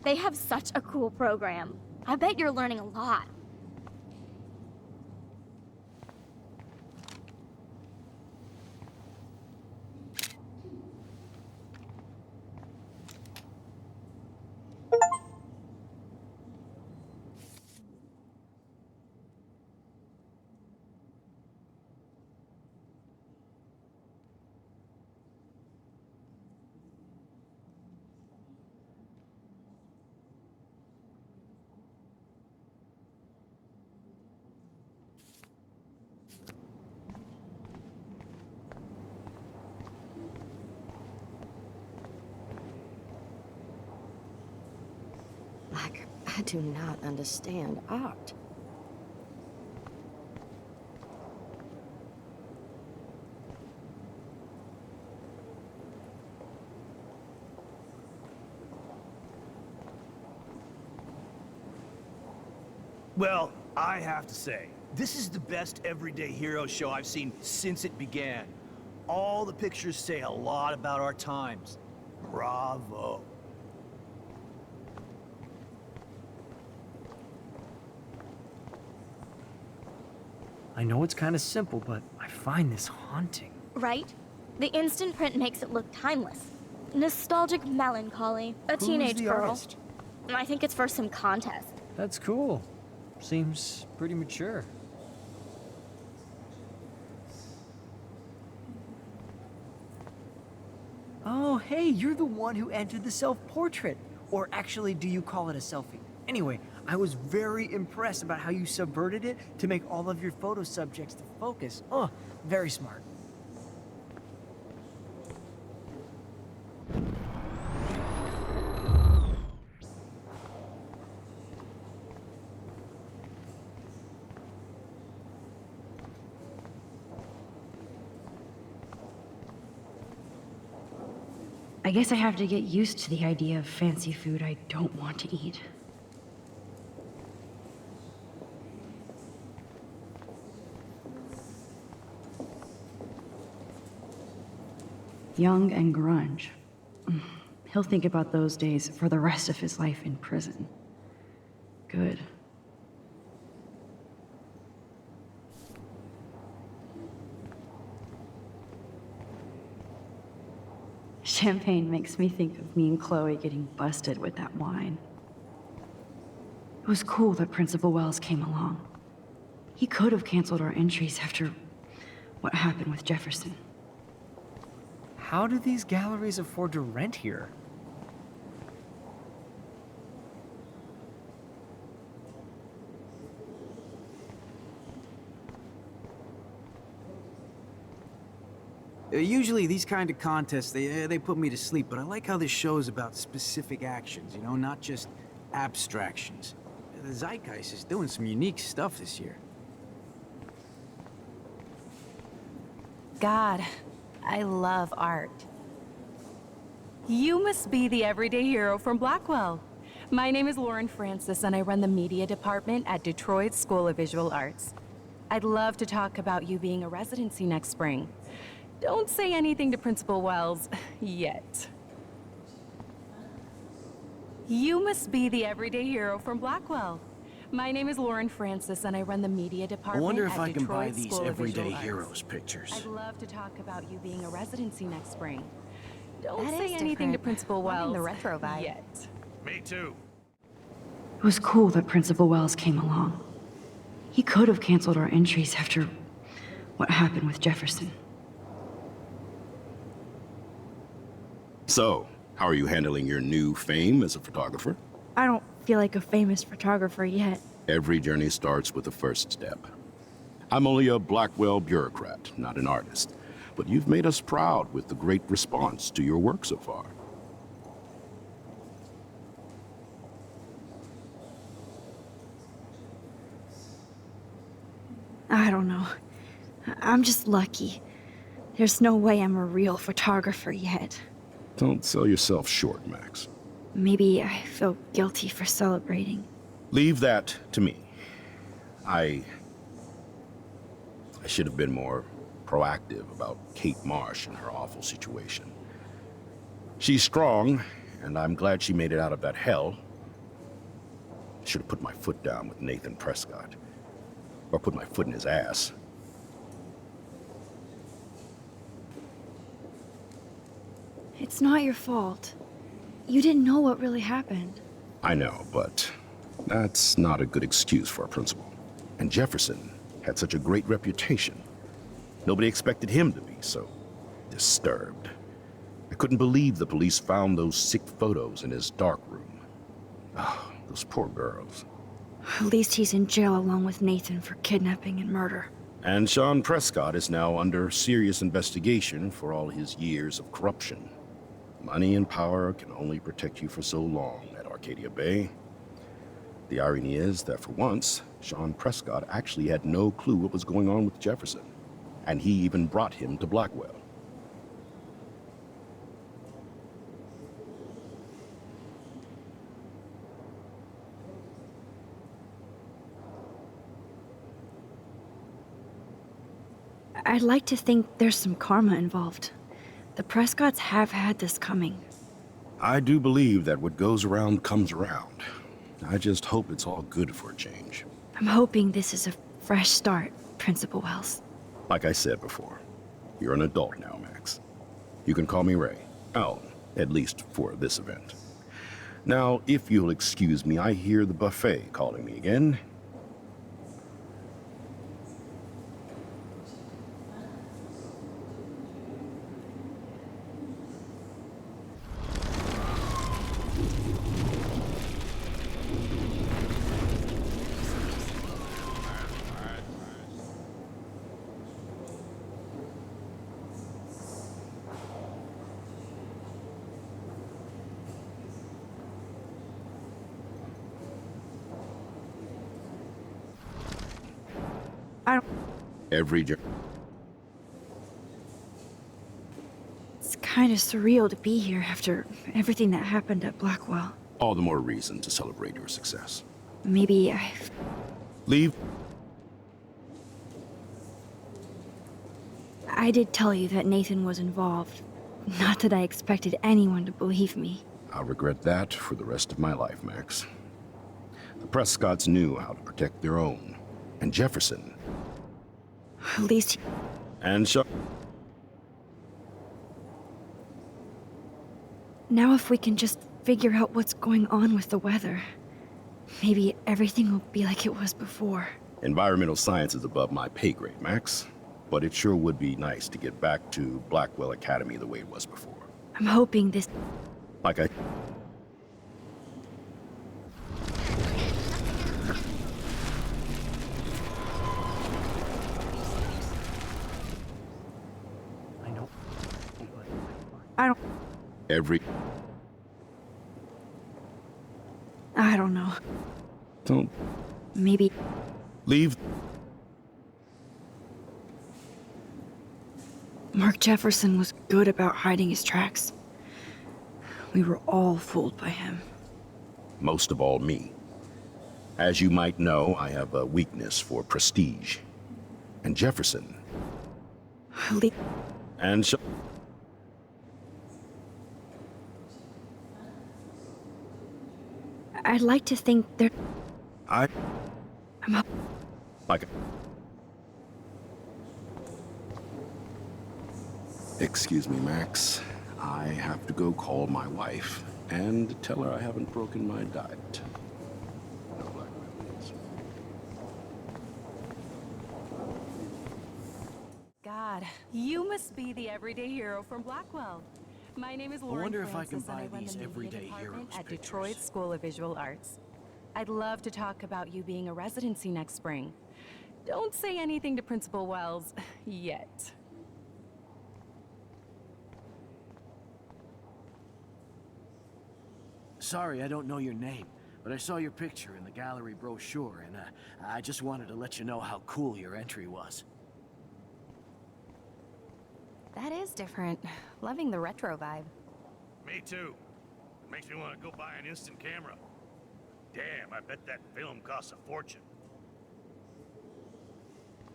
They have such a cool program. I bet you're learning a lot. I do not understand art. Well, I have to say, this is the best Everyday Hero show I've seen since it began. All the pictures say a lot about our times. Bravo. I know it's kind of simple, but I find this haunting. Right? The instant print makes it look timeless. Nostalgic melancholy. A teenage the girl. artist? I think it's for some contest. That's cool. Seems pretty mature. Oh, hey, you're the one who entered the self-portrait. Or actually, do you call it a selfie? Anyway, I was very impressed about how you subverted it to make all of your photo subjects the focus. Oh, very smart. I guess I have to get used to the idea of fancy food I don't want to eat. Young and grunge. He'll think about those days for the rest of his life in prison. Good. Champagne makes me think of me and Chloe getting busted with that wine. It was cool that Principal Wells came along. He could have canceled our entries after what happened with Jefferson. How do these galleries afford to rent here? Usually these kind of contests, they put me to sleep, but I like how this show is about specific actions, you know, not just abstractions. The Zeitgeist is doing some unique stuff this year. God, I love art. You must be the everyday hero from Blackwell. My name is Lauren Francis, and I run the media department at Detroit School of Visual Arts. I'd love to talk about you being a residency next spring. Don't say anything to Principal Wells yet. You must be the everyday hero from Blackwell. My name is Lauren Francis, and I run the media I department wonder if at I can buy Detroit these School of everyday Visual Arts. heroes pictures. I'd love to talk about you being a residency next spring. Don't That say is anything to different. Principal Loving Wells the retro vibe. yet. Me too. It was cool that Principal Wells came along. He could have canceled our entries after what happened with Jefferson. So, how are you handling your new fame as a photographer? I don't feel like a famous photographer yet. Every journey starts with the first step. I'm only a Blackwell bureaucrat, not an artist. But you've made us proud with the great response to your work so far. I don't know. I'm just lucky. There's no way I'm a real photographer yet. Don't sell yourself short, Max. Maybe I feel guilty for celebrating. Leave that to me. I should have been more proactive about Kate Marsh and her awful situation. She's strong, and I'm glad she made it out of that hell. Should have put my foot down with Nathan Prescott. Or put my foot in his ass. It's not your fault. You didn't know what really happened. I know, but that's not a good excuse for a principal. And Jefferson had such a great reputation. Nobody expected him to be so disturbed. I couldn't believe the police found those sick photos in his dark room. Oh, those poor girls. At least he's in jail along with Nathan for kidnapping and murder. And Sean Prescott is now under serious investigation for all his years of corruption. Money and power can only protect you for so long at Arcadia Bay. The irony is that for once, Sean Prescott actually had no clue what was going on with Jefferson. And he even brought him to Blackwell. I'd like to think there's some karma involved. The Prescotts have had this coming. I do believe that what goes around comes around. I just hope it's all good for a change. I'm hoping this is a fresh start, Principal Wells. Like I said before, you're an adult now, Max. You can call me Ray. Oh, at least for this event. Now, if you'll excuse me, I hear the buffet calling me again. Every It's kind of surreal to be here after everything that happened at Blackwell. all the more reason to celebrate your success. Maybe Leave. I did tell you that Nathan was involved. Not that I expected anyone to believe me. I'll regret that for the rest of my life, Max. The Prescotts knew how to protect their own. And Jefferson. At least And so... now if we can just figure out what's going on with the weather, maybe everything will be like it was before. Environmental science is above my pay grade, Max. But it sure would be nice to get back to Blackwell Academy the way it was before. I'm hoping this... Like I... I don't know. Don't... Maybe... Leave... Mark Jefferson was good about hiding his tracks. We were all fooled by him. Most of all, me. As you might know, I have a weakness for prestige. And Jefferson... And so... I'd like to think there... I'm like... Excuse me, Max. I have to go call my wife and tell her I haven't broken my diet. No blackmail, please. God, you must be the everyday hero from Blackwell. My name is Lauren wonder if I Francis, can buy and I run these the media everyday department heroes at pictures. Detroit School of Visual Arts. I'd love to talk about you being a residency next spring. Don't say anything to Principal Wells yet. Sorry, I don't know your name, but I saw your picture in the gallery brochure, and I just wanted to let you know how cool your entry was. That is different. Loving the retro vibe. Me too. It makes me want to go buy an instant camera. Damn, I bet that film costs a fortune.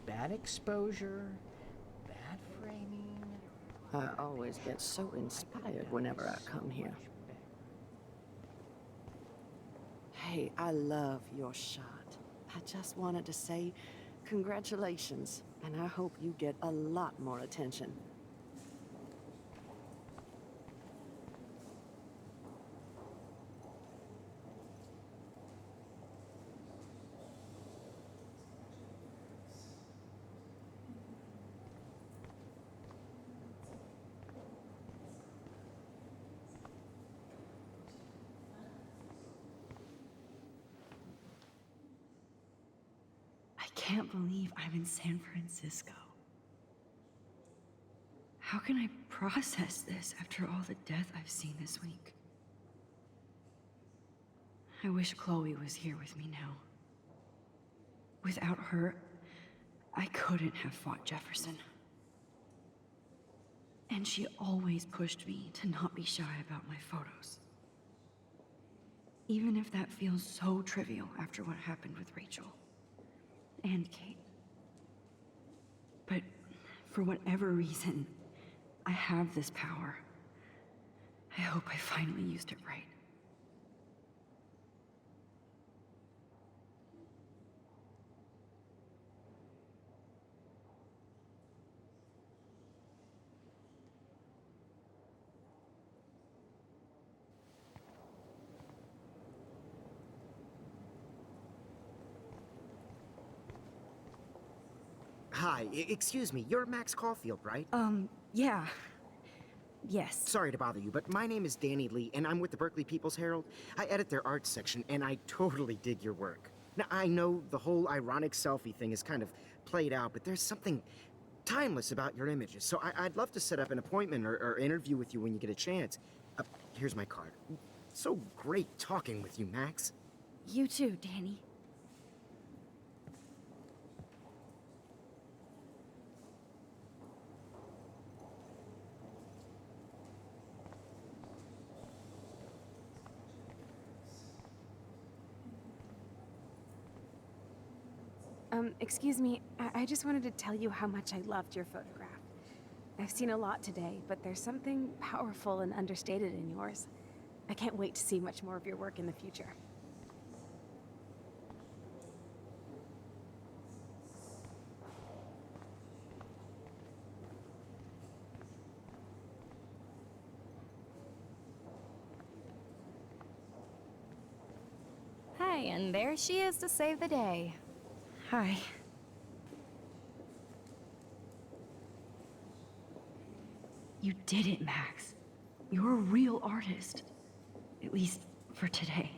Bad exposure, bad framing. I always get so inspired whenever I come here. Hey, I love your shot. I just wanted to say congratulations, and I hope you get a lot more attention. I can't believe I'm in San Francisco. How can I process this after all the death I've seen this week? I wish Chloe was here with me now. Without her, I couldn't have fought Jefferson. And she always pushed me to not be shy about my photos. Even if that feels so trivial after what happened with Rachel. And Kate. But for whatever reason, I have this power. I hope I finally used it right. Hi, excuse me, you're Max Caulfield, right? Yeah. Yes. Sorry to bother you, but my name is Danny Lee, and I'm with the Berkeley People's Herald. I edit their arts section, and I totally dig your work. Now, I know the whole ironic selfie thing is kind of played out, but there's something timeless about your images, so I'd love to set up an appointment or interview with you when you get a chance. Here's my card. So great talking with you, Max. You too, Danny. Excuse me, I just wanted to tell you how much I loved your photograph. I've seen a lot today, but there's something powerful and understated in yours. I can't wait to see much more of your work in the future. Hi, and there she is to save the day. Hi. You did it, Max. You're a real artist. At least for today.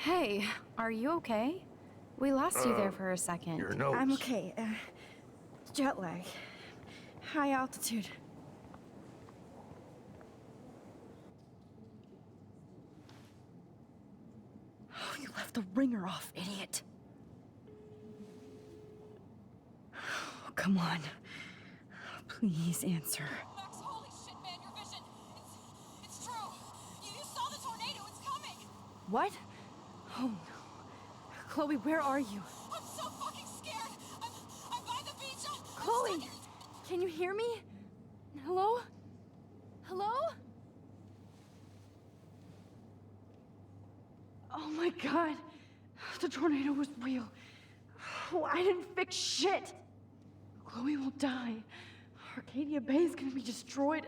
Hey, are you okay? We lost you there for a second. Your nose. I'm okay. Jet lag. High altitude. Oh, you left the ringer off, idiot. Oh, come on. Please answer. Max, holy shit, man, your vision. It's true. You saw the tornado. It's coming. What? Oh no. Chloe, where are you? I'm so fucking scared. I'm by the beach. Chloe! Can you hear me? Hello? Hello? Oh my god. The tornado was real. Oh, I didn't fix shit. Chloe will die. Arcadia Bay is gonna be destroyed.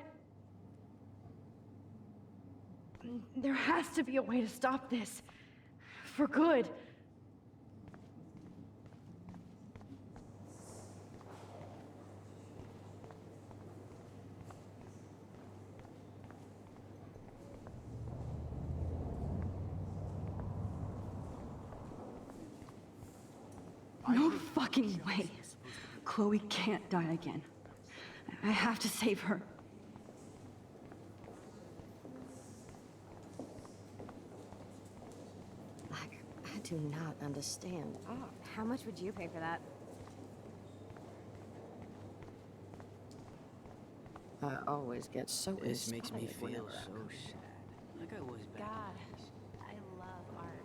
There has to be a way to stop this. For good. No fucking way. Chloe can't die again. I have to save her. I do not understand. Oh, how much would you pay for that? I always get so This makes me inspired feel whenever I so come sad. Like I was back. Gosh, I love art.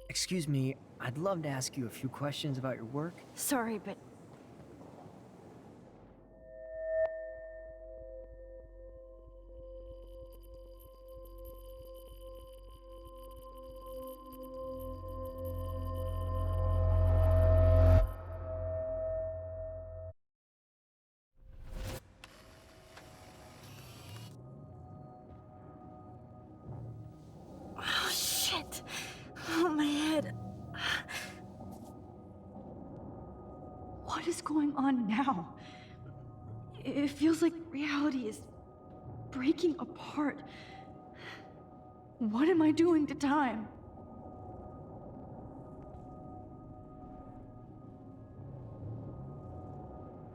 Excuse me, I'd love to ask you a few questions about your work. Sorry, but oh shit. Oh, my head. What is going on now? It feels like reality is breaking apart. What am I doing to time?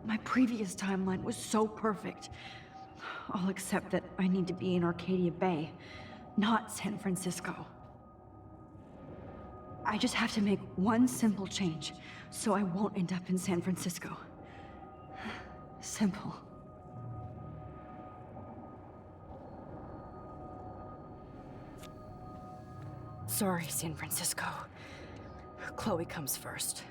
My previous timeline was so perfect. I'll accept that I need to be in Arcadia Bay, not San Francisco. I just have to make one simple change, so I won't end up in San Francisco. Simple. Sorry, San Francisco. Chloe comes first.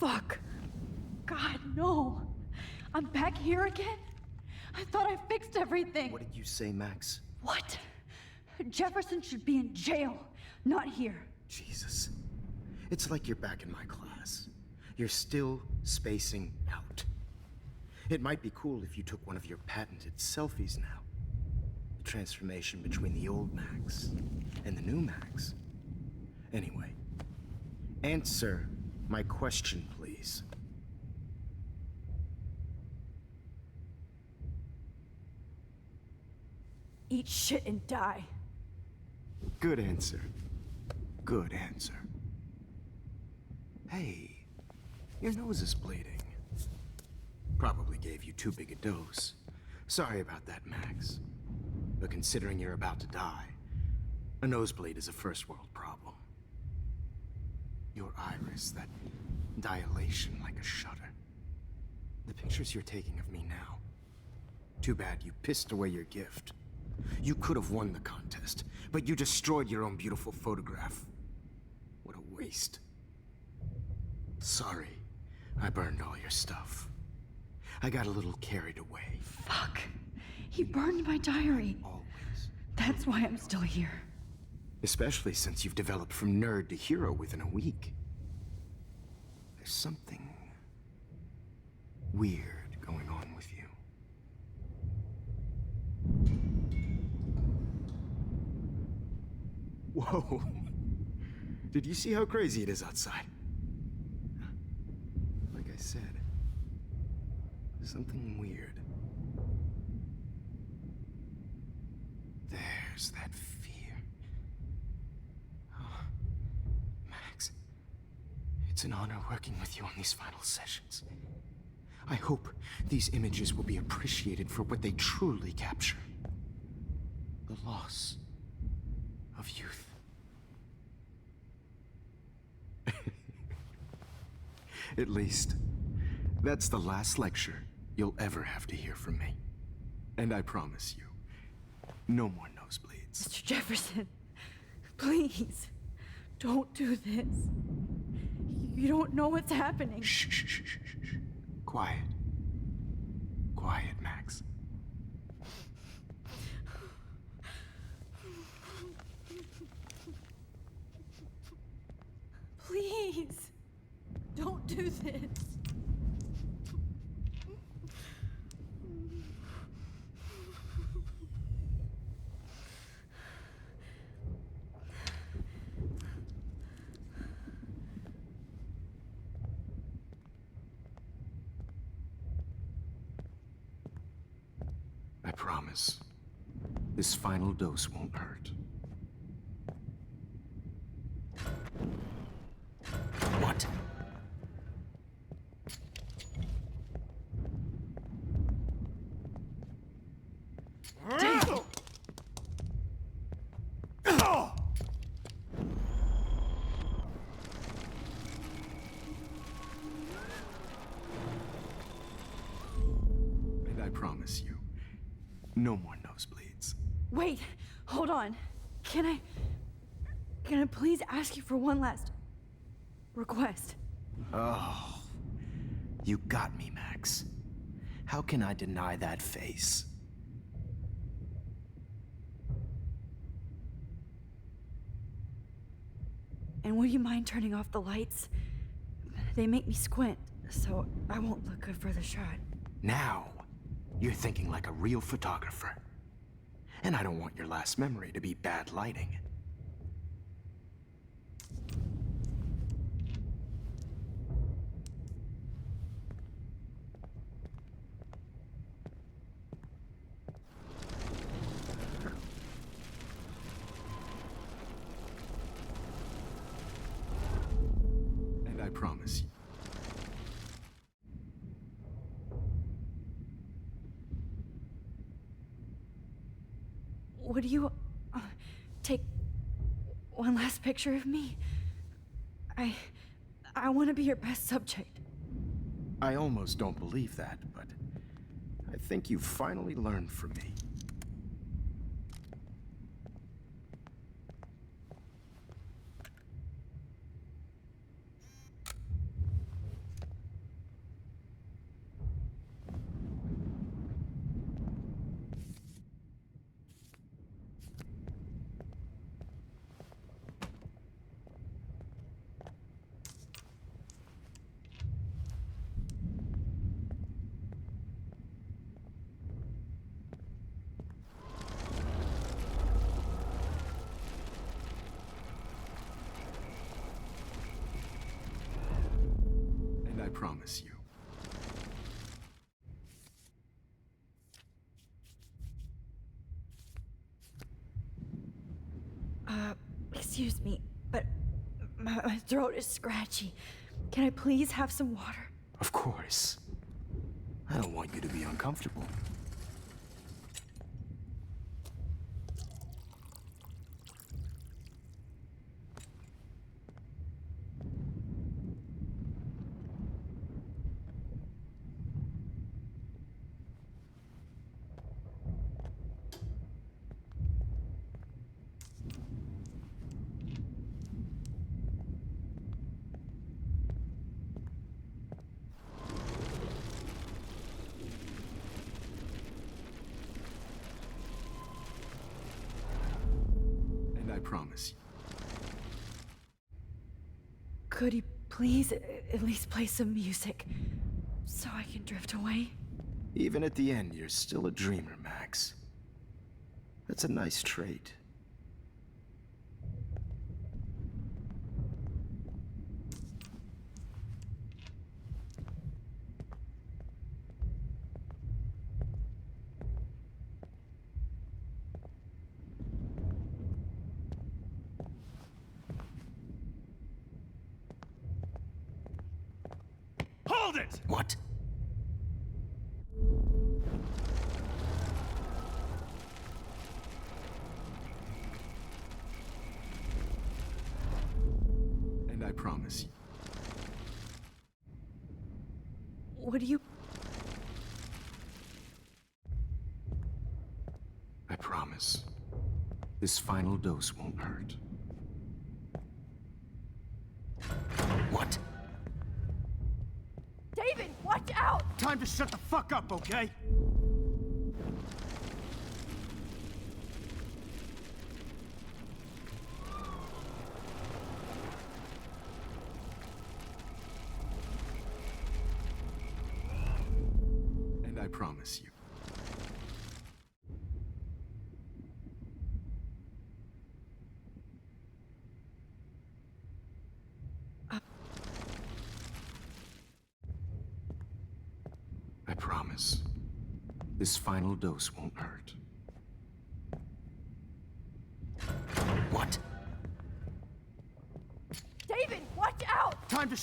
Fuck. God, no. I'm back here again? I thought I fixed everything. What did you say, Max? What? Jefferson should be in jail, not here. Jesus. It's like you're back in my class. You're still spacing out. It might be cool if you took one of your patented selfies now. The transformation between the old Max and the new Max. Anyway, answer my question, please. Eat shit and die. Good answer. Good answer. Hey, your nose is bleeding. Probably gave you too big a dose. Sorry about that, Max. But considering you're about to die, a nosebleed is a first world problem. Your iris, that dilation like a shutter. The pictures you're taking of me now. Too bad you pissed away your gift. You could have won the contest, but you destroyed your own beautiful photograph. What a waste. Sorry, I burned all your stuff. I got a little carried away. Fuck. He burned my diary. Always. That's why I'm still here. Especially since you've developed from nerd to hero within a week. There's something weird going on with you. Whoa. Did you see how crazy it is outside? Like I said, something weird. There's that fear. Oh, Max, it's an honor working with you on these final sessions. I hope these images will be appreciated for what they truly capture. The loss of youth. At least, that's the last lecture you'll ever have to hear from me. And I promise you, no more nosebleeds. Mr. Jefferson, please, don't do this. You don't know what's happening. Shh, shh, shh, shh, shh. Quiet. Quiet, Max. Please, don't do this. I promise, this final dose won't hurt. What? Damn. And I promise you, no more nosebleeds. Wait, hold on. Can I please ask you for one last request? Oh, you got me, Max. How can I deny that face? And would you mind turning off the lights? They make me squint, so I won't look good for the shot. Now, you're thinking like a real photographer. And I don't want your last memory to be bad lighting. And I promise you, Would you take one last picture of me? I want to be your best subject. I almost don't believe that, but I think you've finally learned from me. promise you. Excuse me, but my throat is scratchy. Can I please have some water? Of course. I don't want you to be uncomfortable. I promise you. Could you please at least play some music so I can drift away? Even at the end, you're still a dreamer, Max. That's a nice trait. Hold it! What? And I promise you. What do you... I promise. This final dose won't hurt. What? David, watch out! Time to shut the fuck up, okay? And I promise you. I promise. This final dose won't hurt. What? David, watch out! Time to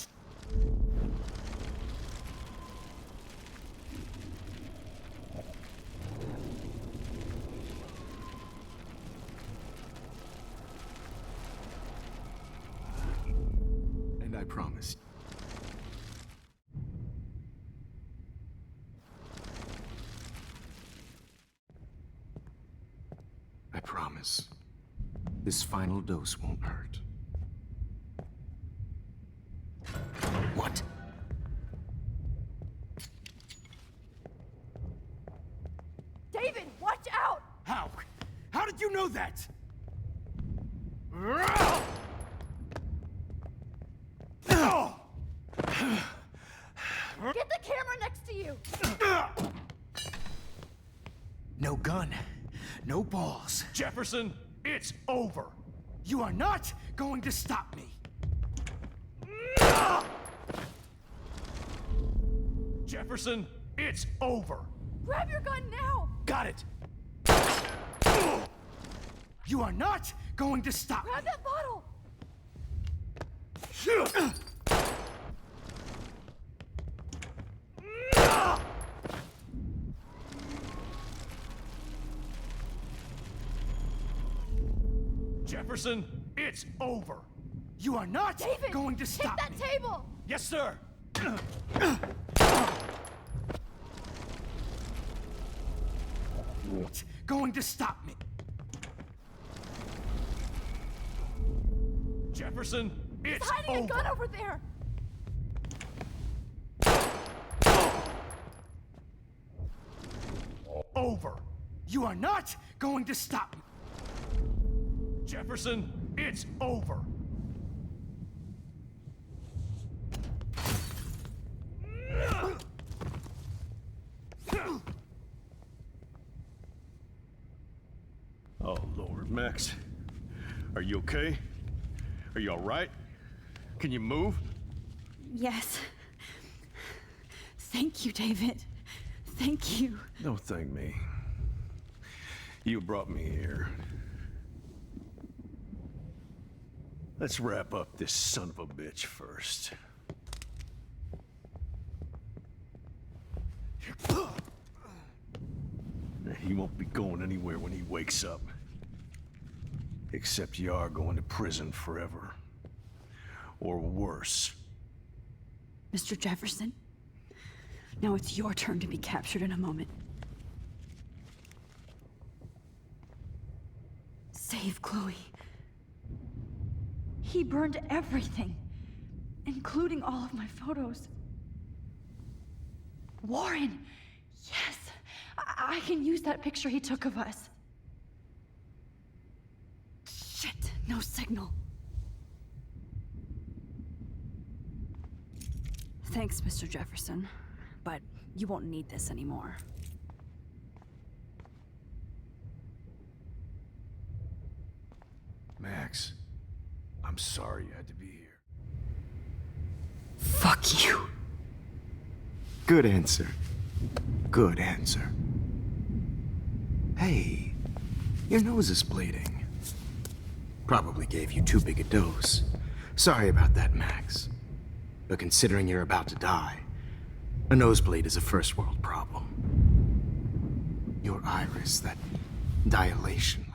And I promise. I promise. This final dose won't hurt. What? David, watch out! How? How did you know that? Get the camera next to you! No gun, no balls. Jefferson, it's over. You are not going to stop me. Jefferson, it's over. Grab your gun now! Got it. You are not going to stop Grab me. that bottle! Jefferson, it's over. You are not David, going to stop hit that me. table! Yes, sir. Going to stop me. Jefferson, it's He's hiding over. a gun over there! Over. You are not going to stop me. Jefferson, it's over. Oh, Lord, Max. Are you okay? Are you all right? Can you move? Yes. Thank you, David. Thank you. Don't thank me. You brought me here. Let's wrap up this son of a bitch first. He won't be going anywhere when he wakes up. Except you are going to prison forever. Or worse. Mr. Jefferson, now it's your turn to be captured in a moment. Save Chloe. He burned everything, including all of my photos. Warren! Yes! I can use that picture he took of us. Shit, no signal. Thanks, Mr. Jefferson, but you won't need this anymore. Max, I'm sorry you had to be here. Fuck you. Good answer. Good answer. Hey, your nose is bleeding. Probably gave you too big a dose. Sorry about that, Max. But considering you're about to die, a nosebleed is a first world problem. Your iris, that dilation,